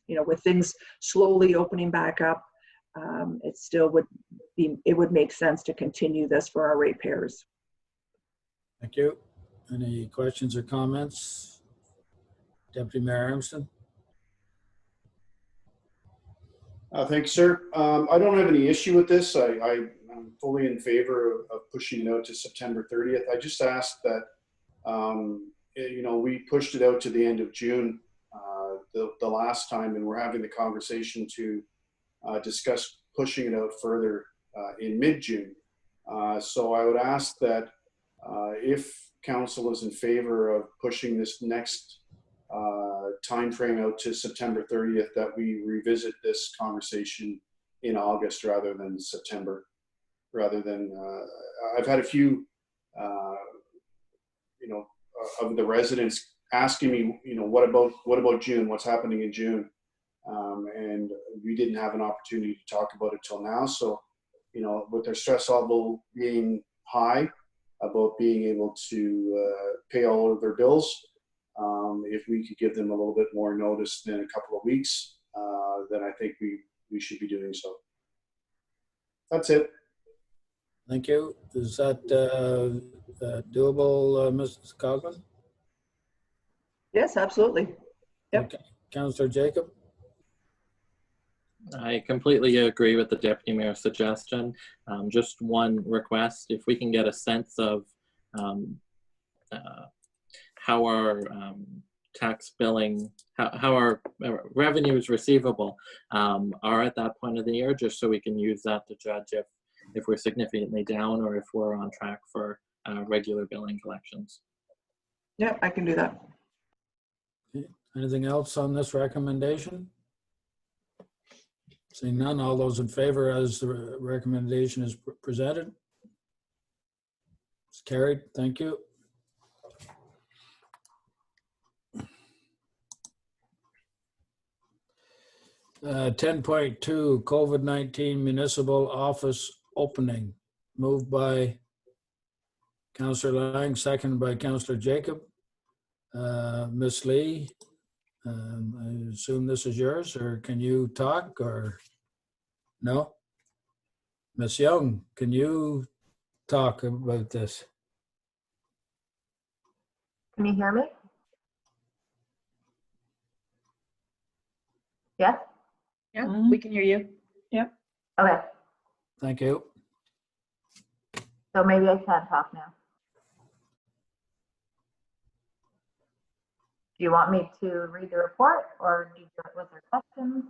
with things slowly opening back up, it still would make sense to continue this for our ratepayers. Thank you. Any questions or comments? Deputy Mayor Armstrong? Thanks, sir. I don't have any issue with this. I'm fully in favor of pushing it out to September 30th. I just asked that, we pushed it out to the end of June the last time, and we're having the conversation to discuss pushing it out further in mid-June. So I would ask that if council is in favor of pushing this next time frame out to September 30th, that we revisit this conversation in August rather than September. I've had a few, of the residents asking me, what about June? What's happening in June? And we didn't have an opportunity to talk about it till now. So, with their stress level being high about being able to pay all of their bills, if we could give them a little bit more notice than a couple of weeks, then I think we should be doing so. That's it. Thank you. Is that doable, Mrs. Coughlin? Yes, absolutely. Yep. Okay. Councillor Jacob? I completely agree with the Deputy Mayor's suggestion. Just one request, if we can get a sense of how our tax billing, how our revenues receivable are at that point of the year, just so we can use that to judge if we're significantly down or if we're on track for regular billing collections. Yeah, I can do that. Okay. Anything else on this recommendation? Seeing none, all those in favor as the recommendation is presented? It's carried. Thank you. 10.2 COVID-19 municipal office opening. Moved by Councillor Lang, seconded by Councillor Jacob. Ms. Lee, I assume this is yours, or can you talk, or no? Ms. Young, can you talk about this? Can you hear me? Yes? Yeah, Mhm. we can hear you. Okay, Thank you. so maybe I can't talk now. Do you want me to read the report or was there questions?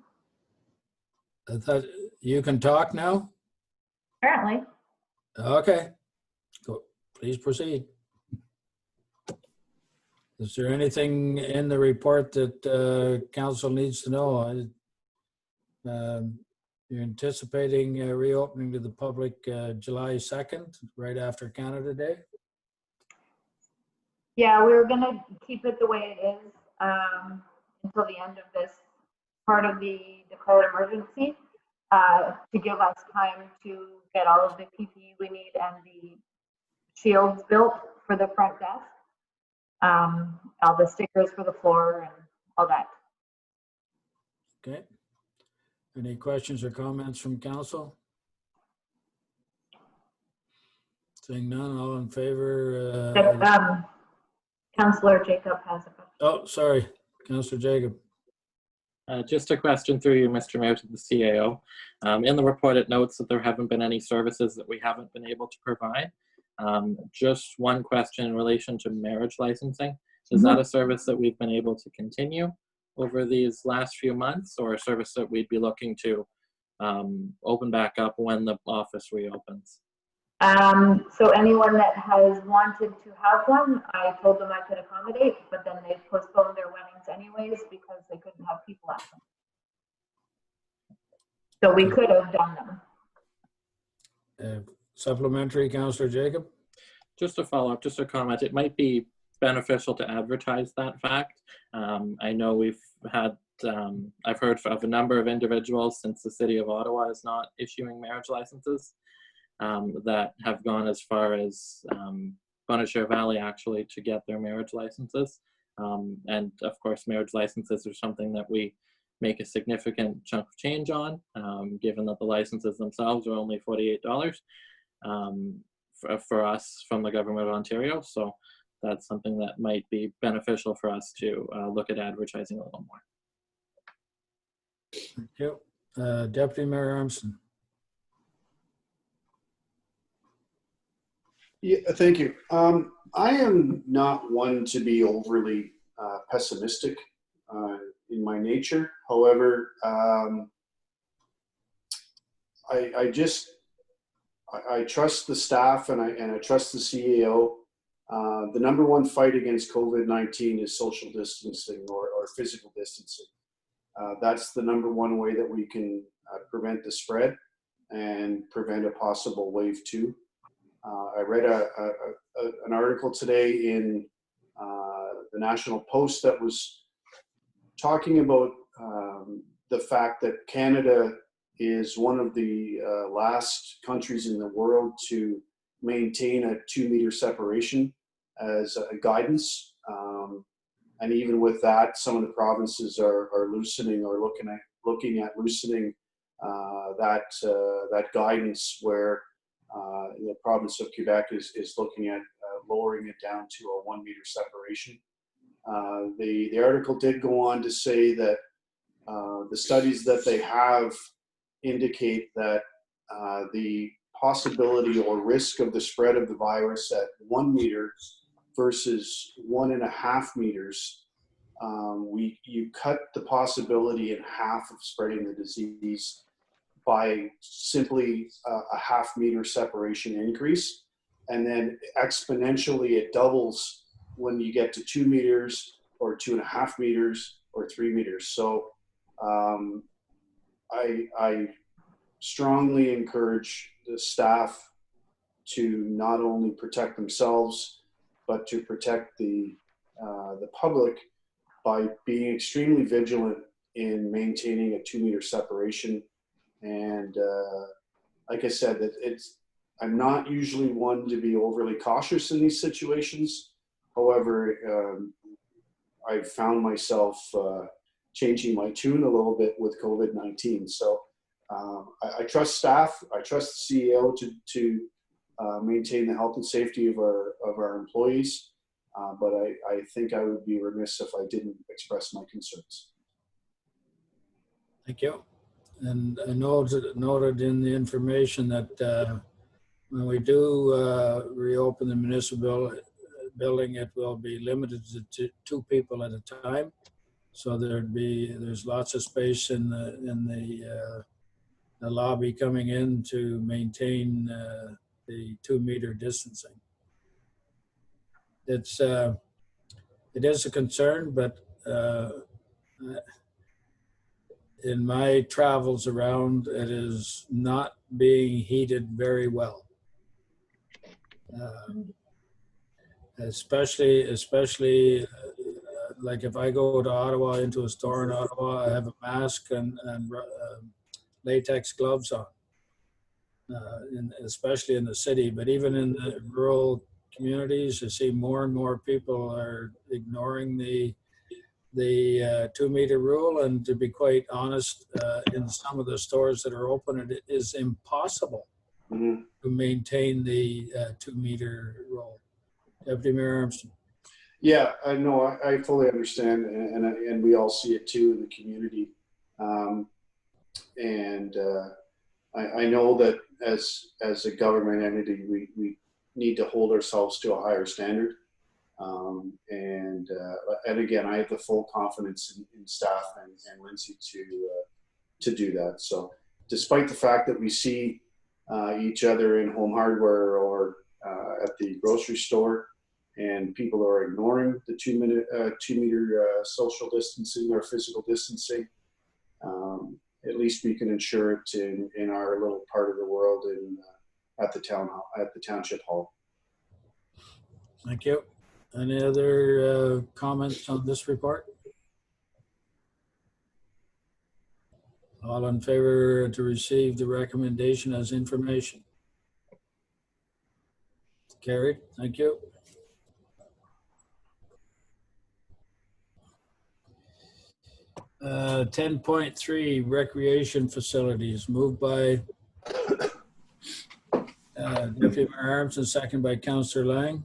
I thought you can talk now? Apparently. Okay. Go. Please proceed. Is there anything in the report that council needs to know? You're anticipating reopening to the public July 2nd, right after Canada Day? Yeah, we were gonna keep it the way it is until the end of this part of the declared emergency to give us time to get all of the PPE we need and the shields built for the front desk, all the stickers for the floor and all that. Okay. Any questions or comments from council? Seeing none, all in favor? Councillor Jacob has a question. Oh, sorry, Councillor Jacob. Just a question through you, Mr. Mayor, to the CAO. In the report, it notes that there haven't been any services that we haven't been able to provide. Just one question in relation to marriage licensing. Is that a service that we've been able to continue over these last few months, or a service that we'd be looking to open back up when the office reopens? So anyone that has wanted to have one, I told them I could accommodate, but then they postponed their weddings anyways because they couldn't have people at them. So we could have done them. Supplementary, Councillor Jacob? Just a follow-up, just a comment. It might be beneficial to advertise that fact. I know we've had, I've heard of a number of individuals since the City of Ottawa is not issuing marriage licenses that have gone as far as Bonnechere Valley actually to get their marriage licenses. And of course, marriage licenses are something that we make a significant chunk of change on, given that the licenses themselves are only $48 for us from the government of Ontario. So that's something that might be beneficial for us to look at advertising a little more. Thank you. Deputy Mayor Armstrong. Yeah, thank you. I am not one to be overly pessimistic in my nature. However, I trust the staff and I trust the CAO. The number one fight against COVID-19 is social distancing or physical distancing. That's the number one way that we can prevent the spread and prevent a possible wave 2. I read an article today in the National Post that was talking about the fact that Canada is one of the last countries in the world to maintain a 2-meter separation as a guidance. And even with that, some of the provinces are loosening or looking at loosening that guidance, where the province of Quebec is looking at lowering it down to a 1-meter separation. The article did go on to say that the studies that they have indicate that the possibility or risk of the spread of the virus at 1 meter versus 1.5 meters, you cut the possibility in half of spreading the disease by simply a 0.5 meter separation increase. And then exponentially it doubles when you get to 2 meters or 2.5 meters or 3 meters. So I strongly encourage the staff to not only protect themselves, but to protect the public by being extremely vigilant in maintaining a 2-meter separation. And like I said, I'm not usually one to be overly cautious in these situations. However, I've found myself changing my tune a little bit with COVID-19. So I trust staff, I trust the CEO to maintain the health and safety of our employees. But I think I would be remiss if I didn't express my concerns. Thank you. And I noted in the information that when we do reopen the municipal building, it will be limited to 2 people at a time. So there's lots of space in the lobby coming in to maintain the 2-meter distancing. It is a concern, but in my travels around, it is not being heated very well. Especially like if I go to Ottawa, into a store in Ottawa, I have a mask and latex gloves on, especially in the city. But even in the rural communities, I see more and more people are ignoring the 2-meter rule. And to be quite honest, in some of the stores that are open, it is impossible to maintain the 2-meter rule. Deputy Mayor Armstrong. Yeah, I know. I fully understand, and we all see it too in the community. I know that as a government entity, we need to hold ourselves to a higher standard. And again, I have the full confidence in staff and Lindsay to do that. So, despite the fact that we see each other in Home Hardware or at the grocery store, and people are ignoring the 2-meter social distancing or physical distancing, at least we can ensure it in our little part of the world at the township hall. Thank you. Any other comments on this report? All in favor to receive the recommendation as information? Carried. Thank you. Uh, 10.3 recreation facilities, moved by Deputy Mayor Armstrong, second by Councillor Lang.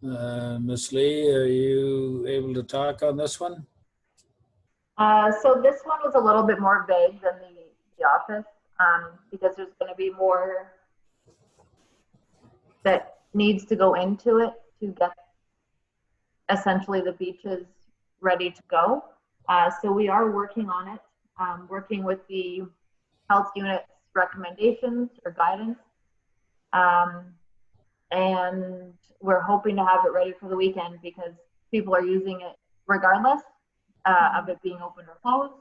Ms. Lee, are you able to talk on this one? So this one was a little bit more vague than the office, because there's going to be more that needs to go into it to get essentially the beaches ready to go. So we are working on it, working with the health unit's recommendations or guidance. And we're hoping to have it ready for the weekend because people are using it regardless of it being open or closed.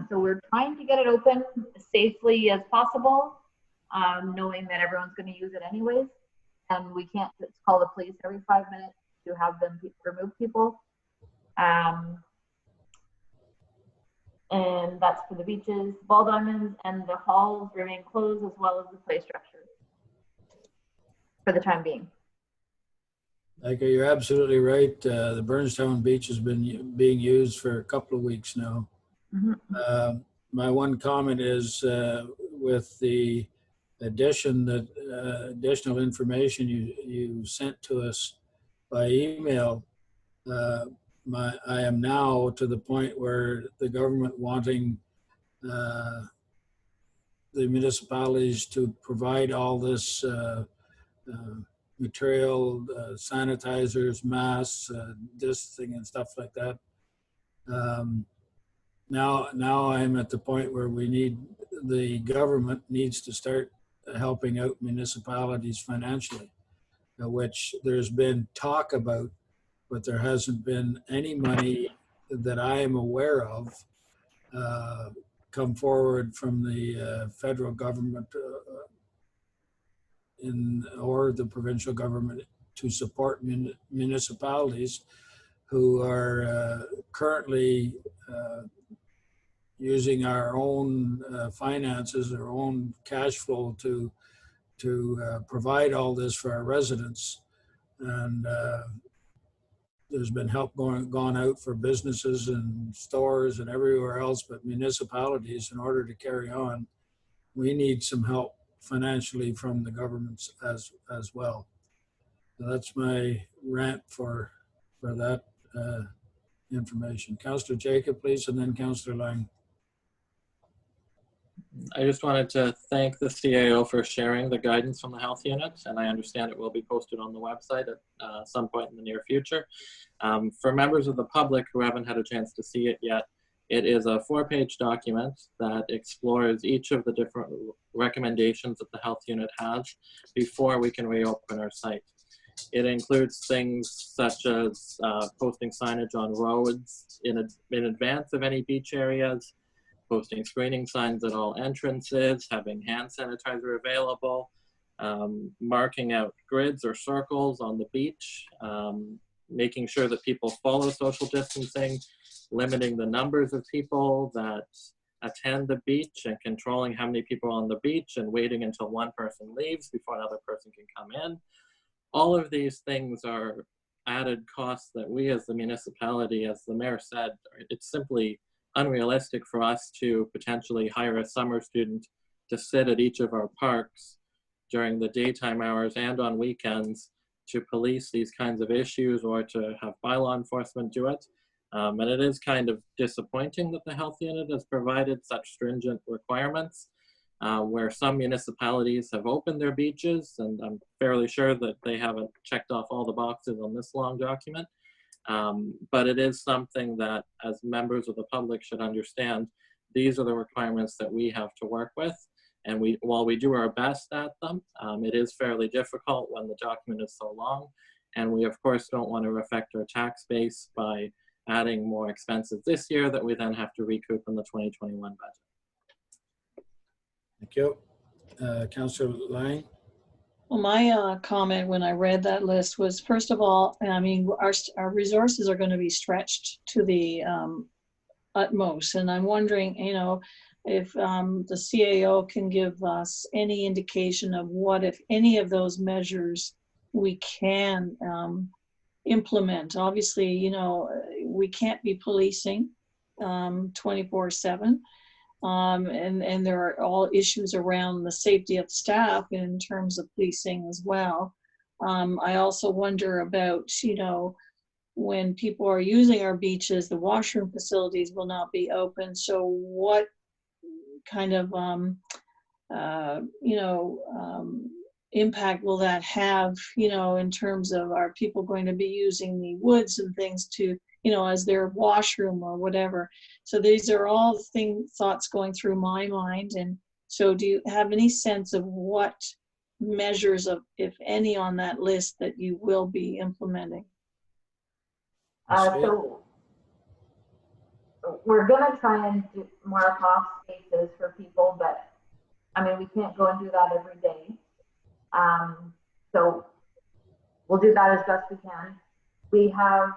So we're trying to get it open as safely as possible, knowing that everyone's going to use it anyways. And we can't just call the police every 5 minutes to have them remove people. And that's for the beaches. Ball diamonds and the halls remain closed, as well as the play structures for the time being. Okay, you're absolutely right. The Burnstown Beach has been being used for a couple of weeks now. Mm-hmm. My one comment is with the additional information you sent to us by email, I am now to the point where the government wanting the municipalities to provide all this material, sanitizers, masks, distancing and stuff like that. Now I'm at the point where the government needs to start helping out municipalities financially, which there's been talk about, but there hasn't been any money that I am aware of come forward from the federal government or the provincial government to support municipalities who are currently using our own finances, our own cash flow to provide all this for our residents. And there's been help gone out for businesses and stores and everywhere else, but municipalities, in order to carry on, we need some help financially from the governments as well. So that's my rant for that information. Councillor Jacob, please, and then Councillor Lang. I just wanted to thank the CAO for sharing the guidance from the health unit, and I understand it will be posted on the website at some point in the near future. For members of the public who haven't had a chance to see it yet, it is a 4-page document that explores each of the different recommendations that the health unit has before we can reopen our site. It includes things such as posting signage on roads in advance of any beach areas, posting screening signs at all entrances, having hand sanitizer available, marking out grids or circles on the beach, making sure that people follow social distancing, limiting the numbers of people that attend the beach and controlling how many people are on the beach and waiting until one person leaves before another person can come in. All of these things are added costs that we as the municipality, as the mayor said, it's simply unrealistic for us to potentially hire a summer student to sit at each of our parks during the daytime hours and on weekends to police these kinds of issues or to have bylaw enforcement do it. And it is kind of disappointing that the health unit has provided such stringent requirements where some municipalities have opened their beaches, and I'm fairly sure that they haven't checked off all the boxes on this long document. But it is something that as members of the public should understand, these are the requirements that we have to work with. And while we do our best at them, it is fairly difficult when the document is so long. And we of course don't want to affect our tax base by adding more expenses this year that we then have to recoup in the 2021 budget. Thank you. Councillor Lang. Well, my comment when I read that list was, first of all, I mean, our resources are going to be stretched to the utmost. And I'm wondering, you know, if the CAO can give us any indication of what, if any of those measures we can implement. Obviously, you know, we can't be policing 24/7. And there are all issues around the safety of staff in terms of policing as well. I also wonder about, you know, when people are using our beaches, the washroom facilities will not be open. So what kind of, you know, impact will that have, you know, in terms of are people going to be using the woods and things to, you know, as their washroom or whatever. So these are all thoughts going through my mind. And so do you have any sense of what measures of, if any, on that list that you will be implementing? So we're gonna try and mark off spaces for people, but I mean, we can't go and do that every day. So we'll do that as best we can. We have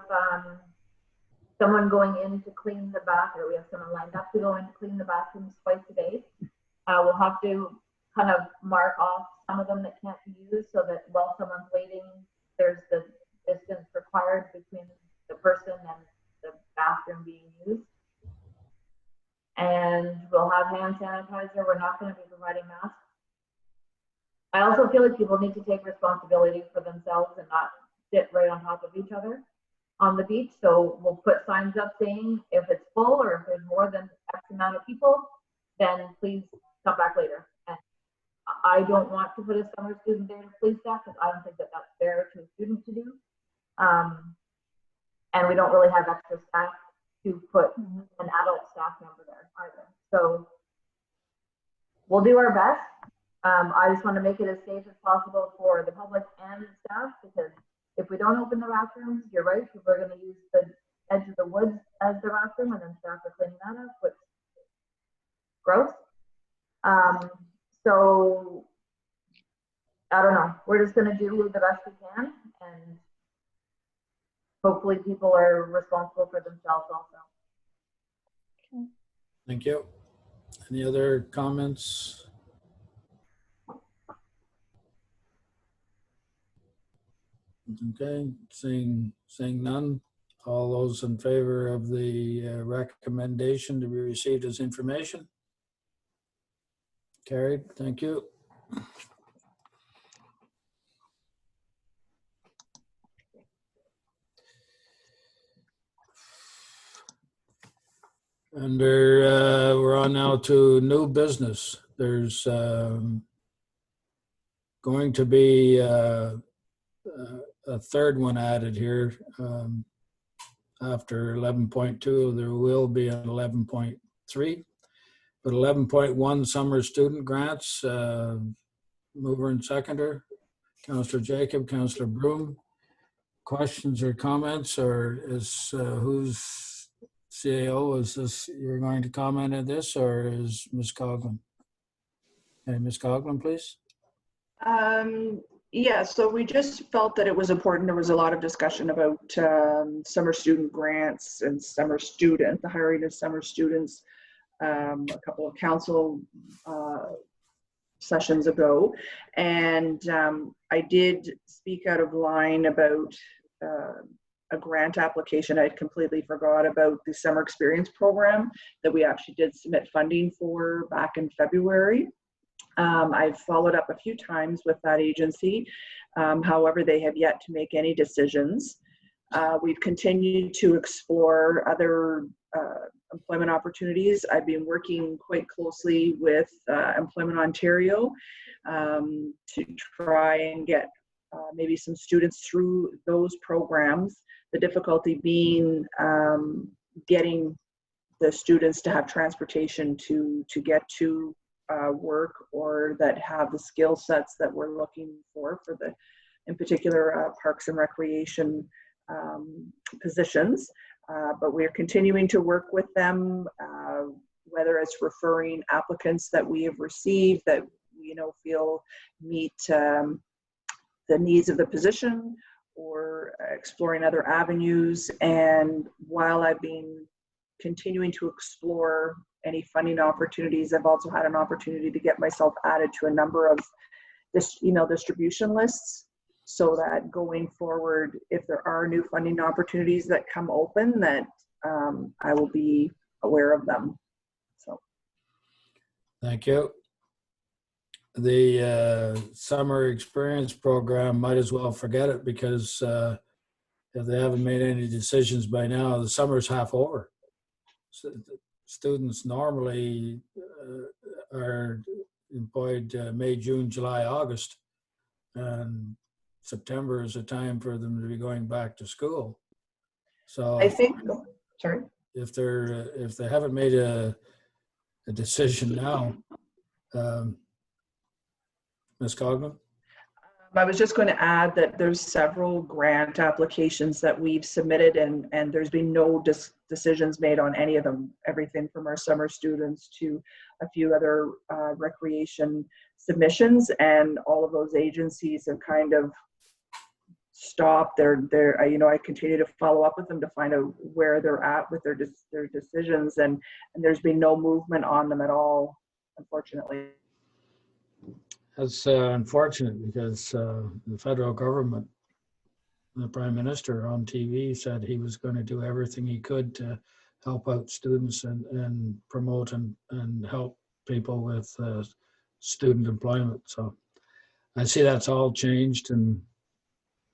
someone going in to clean the bathroom. We have someone lined up to go in to clean the bathrooms twice a day. We'll have to kind of mark off some of them that can't be used so that while someone's waiting, there's the distance required between the person and the bathroom being used. And we'll have hand sanitizer. We're not going to be providing masks. I also feel like people need to take responsibility for themselves and not sit right on top of each other on the beach. So we'll put signs up saying if it's full or if there's more than X amount of people, then please come back later. And I don't want to put a summer student there to police that because I don't think that that's fair to a student to do. And we don't really have extra staff to put an adult staff member there either. So we'll do our best. I just want to make it as safe as possible for the public and the staff, because if we don't open the bathrooms, you're right, people are going to use the edge of the woods as the bathroom, and then staff are cleaning that up, which is gross. So I don't know. We're just going to do the best we can, and hopefully people are responsible for themselves also. Thank you. Any other comments? Okay, seeing none. All those in favor of the recommendation to be received as information? Carried, thank you. We're on now to new business. There's going to be a third one added here. After 11.2, there will be an 11.3. But 11.1 summer student grants, mover and seconder, Councillor Jacob, Councillor Broom. Questions or comments, or is who's CAO? Is this, you're going to comment on this, or is Ms. Coughlin? Okay, Ms. Coughlin, please. Yeah, so we just felt that it was important. There was a lot of discussion about summer student grants and the hiring of summer students. A couple of council sessions ago, and I did speak out of line about a grant application. I had completely forgot about the summer experience program that we actually did submit funding for back in February. I've followed up a few times with that agency. However, they have yet to make any decisions. We've continued to explore other employment opportunities. I've been working quite closely with Employment Ontario to try and get maybe some students through those programs. The difficulty being getting the students to have transportation to get to work, or that have the skill sets that we're looking for the, in particular, parks and recreation positions. But we're continuing to work with them, whether it's referring applicants that we have received that feel meet the needs of the position, or exploring other avenues. And while I've been continuing to explore any funding opportunities, I've also had an opportunity to get myself added to a number of email distribution lists, so that going forward, if there are new funding opportunities that come open, that I will be aware of them. So, thank you. The summer experience program, might as well forget it, because if they haven't made any decisions by now, the summer's half over. So students normally are employed May, June, July, August, and September is a time for them to be going back to school. So I think, sorry, if they haven't made a decision now, Ms. Coughlin? I was just going to add that there's several grant applications that we've submitted, and there's been no decisions made on any of them. Everything from our summer students to a few other recreation submissions, and all of those agencies have kind of stopped. I continue to follow up with them to find out where they're at with their decisions, and there's been no movement on them at all, unfortunately. That's unfortunate, because the federal government, the Prime Minister on TV said he was going to do everything he could to help out students and promote and help people with student employment. So I see that's all changed, and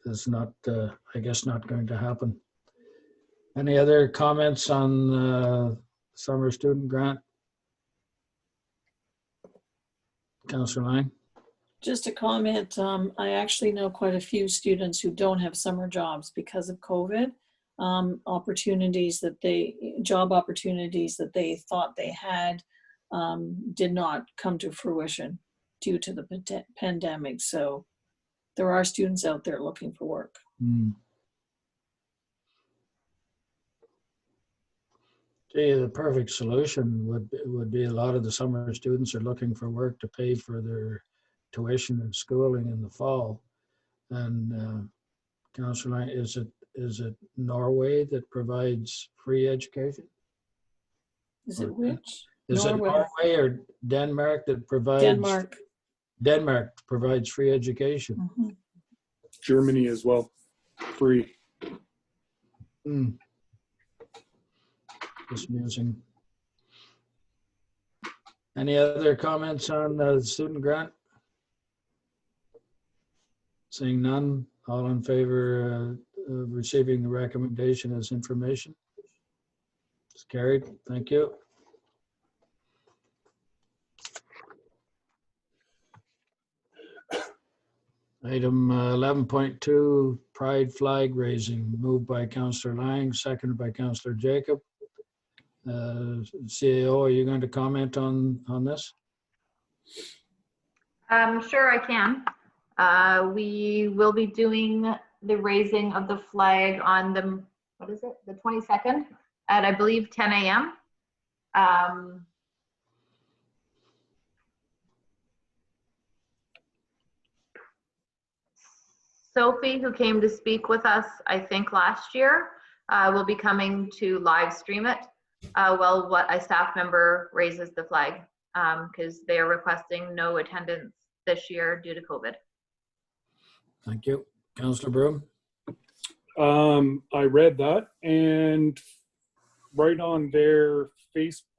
it's not, I guess, not going to happen. Any other comments on summer student grant? Councillor Lang? Just a comment, I actually know quite a few students who don't have summer jobs because of COVID. Job opportunities that they thought they had did not come to fruition due to the pandemic. So there are students out there looking for work. Gee, the perfect solution would be a lot of the summer students are looking for work to pay for their tuition and schooling in the fall, and Councillor Lang, is it Norway that provides free education? Is it which? Is it Norway. Norway or Denmark that provides? Denmark. Denmark provides free education. Mhm. Germany as well, free. Hmm. Just amusing. Any other comments on the student grant? Seeing none, all in favor of receiving the recommendation as information? It's carried. Thank you. Item 11.2, pride flag raising, moved by Councillor Lang, seconded by Councillor Jacob. CAO, are you going to comment on this? Sure, I can. We will be doing the raising of the flag on the, what is it, the 22nd at, I believe, 10 a.m. Sophie, who came to speak with us, I think last year, will be coming to live stream it while what a staff member raises the flag, because they are requesting no attendance this year due to COVID. Thank you. Councillor Broom? I read that, and right on their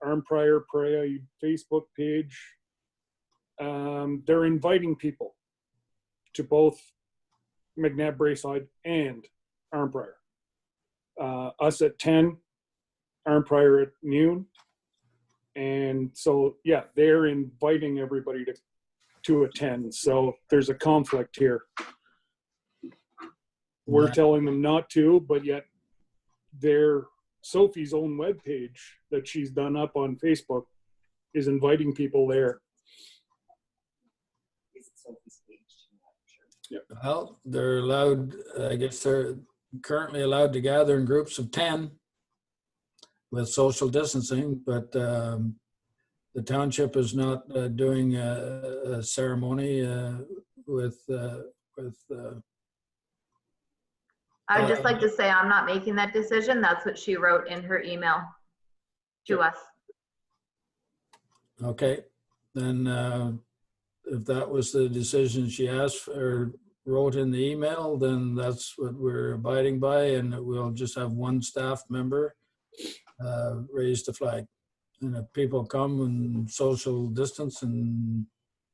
Arnprior Pride Facebook page, they're inviting people to both McNabb Braeside and Arnprior. Us at 10, Arnprior at noon. And so, yeah, they're inviting everybody to attend. So there's a conflict here. We're telling them not to, but yet Sophie's own webpage that she's done up on Facebook is inviting people there. Yeah. Well, they're allowed, I guess they're currently allowed to gather in groups of 10 with social distancing, but the township is not doing a ceremony with I would just like to say I'm not making that decision. That's what she wrote in her email to us. Okay, then if that was the decision she asked or wrote in the email, then that's what we're abiding by, and we'll just have one staff member raise the flag. And if people come and social distance and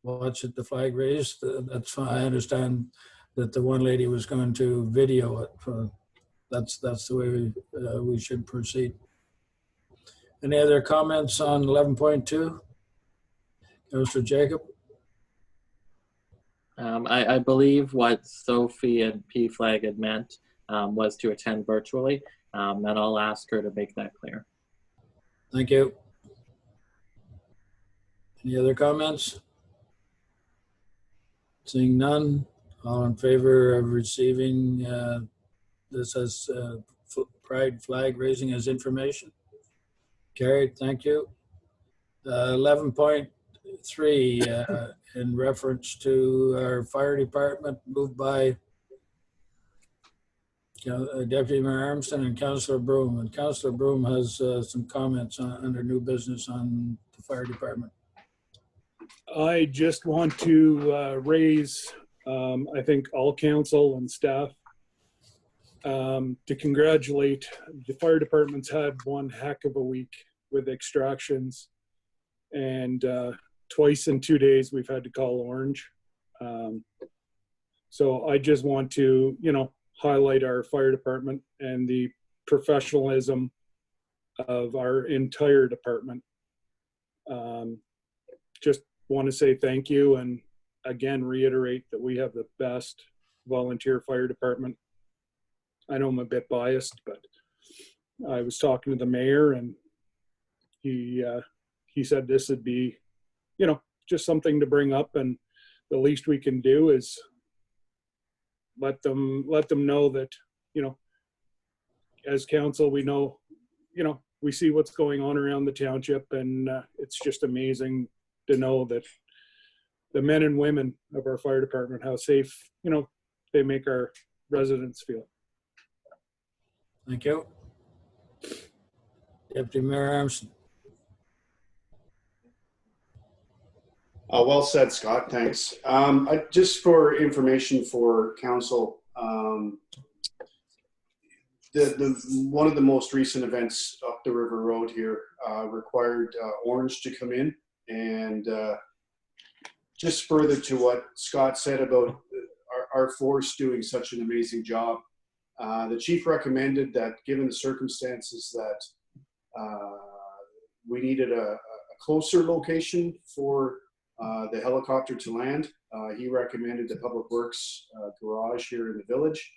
watch the flag raised, that's fine. I understand that the one lady was going to video it. That's the way we should proceed. Any other comments on 11.2? Councillor Jacob? I believe what Sophie and PFlag had meant was to attend virtually, and I'll ask her to make that clear. Thank you. Any other comments? Seeing none, all in favor of receiving this as pride flag raising as information? Carried, thank you. 11.3, in reference to our fire department, moved by Deputy Mayor Armstrong and Councillor Broom. And Councillor Broom has some comments under new business on the fire department. I just want to raise, I think, all council and staff to congratulate. The fire department's had one heck of a week with extractions, and twice in 2 days we've had to call orange. So I just want to, highlight our fire department and the professionalism of our entire department. Just want to say thank you, and again reiterate that we have the best volunteer fire department. I know I'm a bit biased, but I was talking to the mayor, and he said this would be, just something to bring up, and the least we can do is let them know that, as council, we know, we see what's going on around the township, and it's just amazing to know that the men and women of our fire department, how safe, they make our residents feel. Thank you. Deputy Mayor Armstrong. Well said, Scott. Thanks. Just for information for council, one of the most recent events up the River Road here required Orange to come in, and just further to what Scott said about our force doing such an amazing job. The chief recommended that, given the circumstances, that we needed a closer location for the helicopter to land. He recommended the Public Works garage here in the village.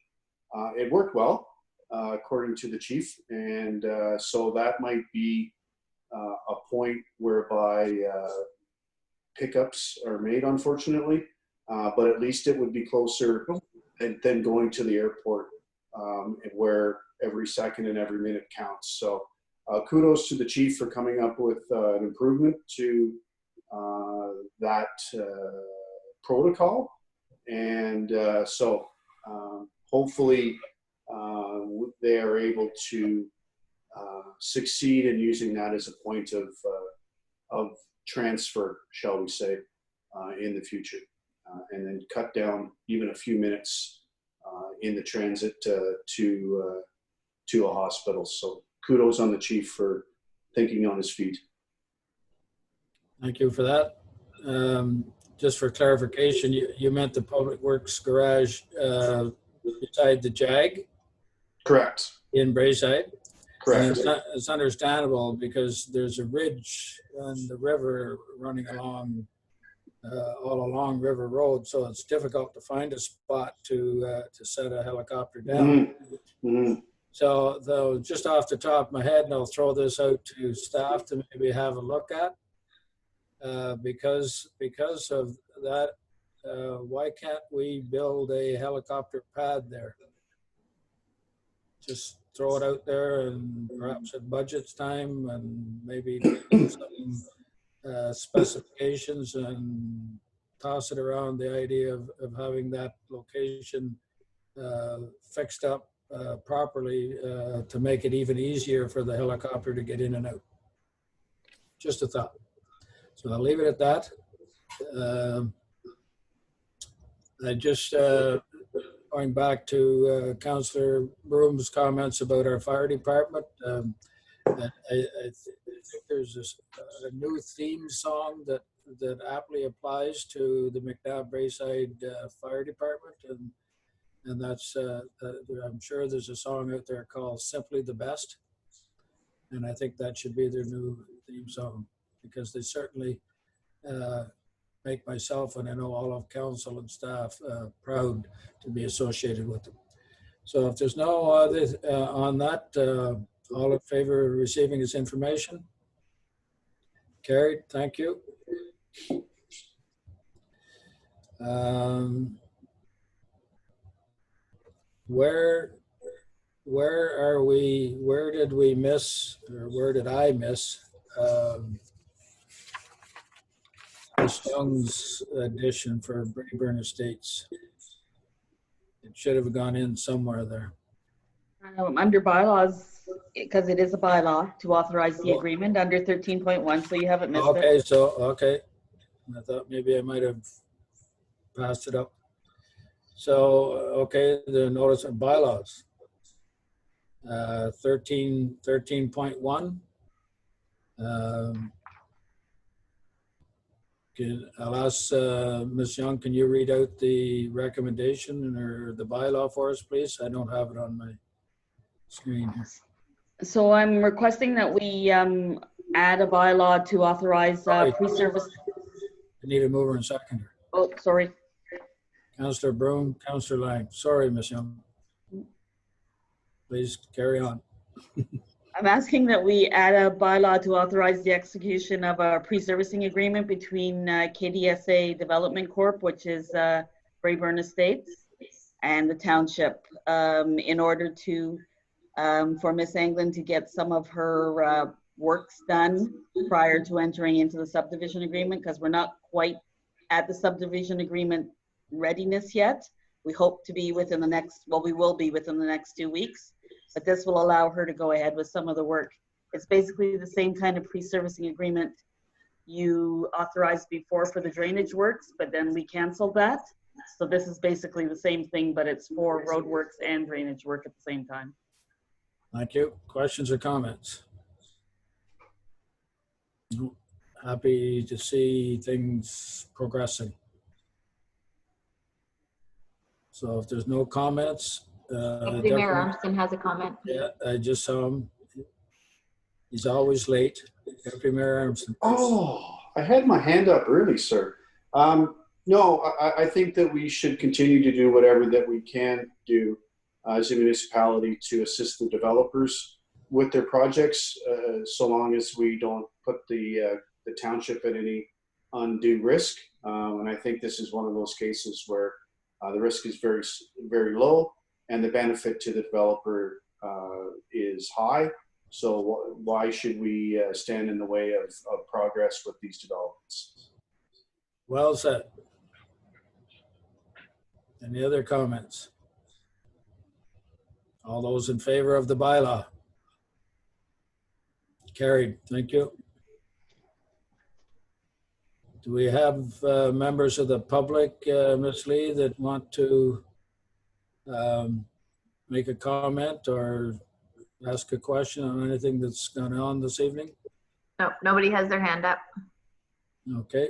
It worked well, according to the chief, and so that might be a point whereby pickups are made, unfortunately, but at least it would be closer than going to the airport, where every second and every minute counts. So kudos to the chief for coming up with an improvement to that protocol, and so hopefully they are able to succeed in using that as a point of transfer, shall we say, in the future, and then cut down even a few minutes in the transit to a hospital. So kudos on the chief for thinking on his feet. Thank you for that. Just for clarification, you meant the Public Works garage beside the JAG? Correct. In Braeside? Correct. And it's understandable because there's a ridge on the river running along, all along River Road, so it's difficult to find a spot to set a helicopter down. Mm-hmm. So, though, just off the top of my head, and I'll throw this out to staff to maybe have a look at, because of that, why can't we build a helicopter pad there? Just throw it out there, and perhaps at budget's time, and maybe some specifications, and toss it around the idea of having that location fixed up properly to make it even easier for the helicopter to get in and out. Just a thought. So I'll leave it at that. I just, going back to Councillor Broom's comments about our fire department, I think there's a new theme song that aptly applies to the McNabb Braeside Fire Department, and that's, I'm sure there's a song out there called Simply the Best, and I think that should be their new theme song, because they certainly make myself, and I know all of council and staff, proud to be associated with them. So if there's no other on that, all in favor of receiving this information? Carried, thank you. Where are we, where did we miss, or where did I miss Ms. Young's addition for Braeburn Estates? It should have gone in somewhere there. Under bylaws, because it is a bylaw to authorize the agreement under 13.1, so you haven't missed it. Okay, so, okay. I thought maybe I might have passed it up. So, okay, the notice of bylaws. 13.1. I'll ask Ms. Young, can you read out the recommendation or the bylaw for us, please? I don't have it on my screen here. So I'm requesting that we add a bylaw to authorize pre-service. I need a mover and seconder. Oh, sorry. Councillor Broom, Councillor Lang. Sorry, Ms. Young. Please carry on. I'm asking that we add a bylaw to authorize the execution of a pre-servicing agreement between KDSA Development Corp, which is Braeburn Estates, and the township in order to, for Ms. Anglin to get some of her works done prior to entering into the subdivision agreement, because we're not quite at the subdivision agreement readiness yet, We hope to be within the next, well, we will be within the next 2 weeks, but this will allow her to go ahead with some of the work. It's basically the same kind of pre-servicing agreement you authorized before for the drainage works, but then we canceled that. So this is basically the same thing, but it's for road works and drainage work at the same time. Thank you. Questions or comments? No. Happy to see things progressing. So if there's no comments, Deputy Mayor Armstrong has a comment. yeah, I just saw him. He's always late. Deputy Mayor Armstrong. Oh, I had my hand up early, sir. No, I think that we should continue to do whatever that we can do as a municipality to assist the developers with their projects, so long as we don't put the township at any undue risk. And I think this is one of those cases where the risk is very, very low and the benefit to the developer is high. So why should we stand in the way of progress with these developments? Well said. Any other comments? All those in favor of the bylaw? Carried. Thank you. Do we have members of the public, Ms. Lee, that want to make a comment or ask a question on anything that's gone on this evening? No, nobody has their hand up. Okay.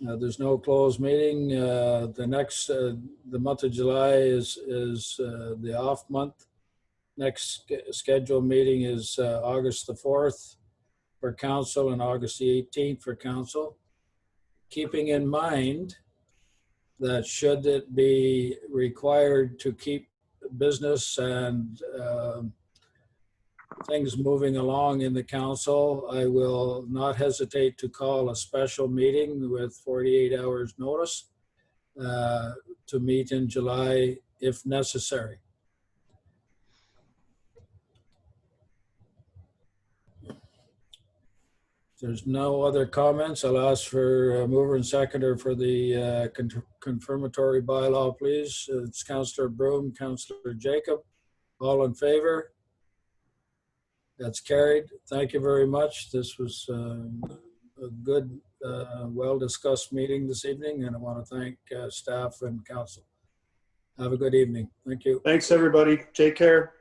There's no closed meeting. The next, the month of July is the off month. Next scheduled meeting is August the 4th for council and August the 18th for council. Keeping in mind that should it be required to keep business and things moving along in the council, I will not hesitate to call a special meeting with 48 hours notice to meet in July if necessary. If there's no other comments, I'll ask for a mover and seconder for the confirmatory bylaw, please. It's Councillor Broome, Councillor Jacob. All in favor? That's carried. Thank you very much. This was a good, well-discussed meeting this evening, and I want to thank staff and council. Have a good evening. Thank you. Thanks, everybody. Take care.